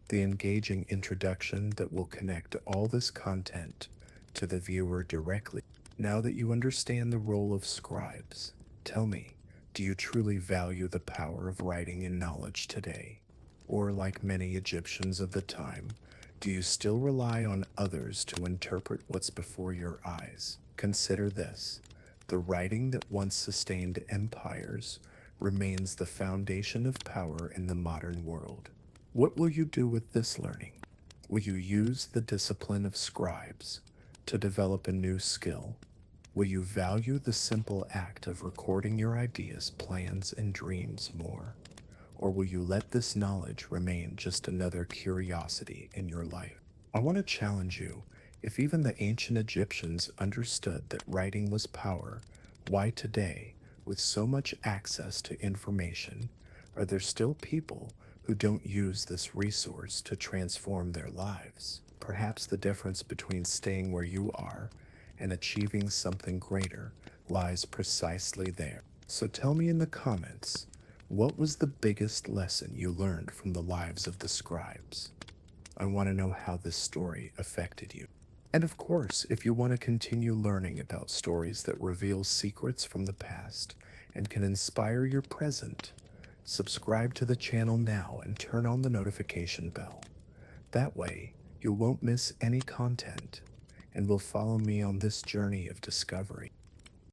the engaging introduction that will connect all this content to the viewer directly. Now that you understand the role of scribes, tell me, do you truly value the power of writing and knowledge today? Or, like many Egyptians of the time, do you still rely on others to interpret what's before your eyes? Consider this: the writing that once sustained empires remains the foundation of power in the modern world. What will you do with this learning? Will you use the discipline of scribes to develop a new skill? Will you value the simple act of recording your ideas, plans, and dreams more? Or will you let this knowledge remain just another curiosity in your life? I want to challenge you. If even the ancient Egyptians understood that writing was power, why today, with so much access to information, are there still people who don't use this resource to transform their lives? Perhaps the difference between staying where you are and achieving something greater lies precisely there. So tell me in the comments, what was the biggest lesson you learned from the lives of the scribes? I want to know how this story affected you. And of course, if you want to continue learning about stories that reveal secrets from the past and can inspire your present, subscribe to the channel now and turn on the notification bell. That way, you won't miss any content and will follow me on this journey of discovery.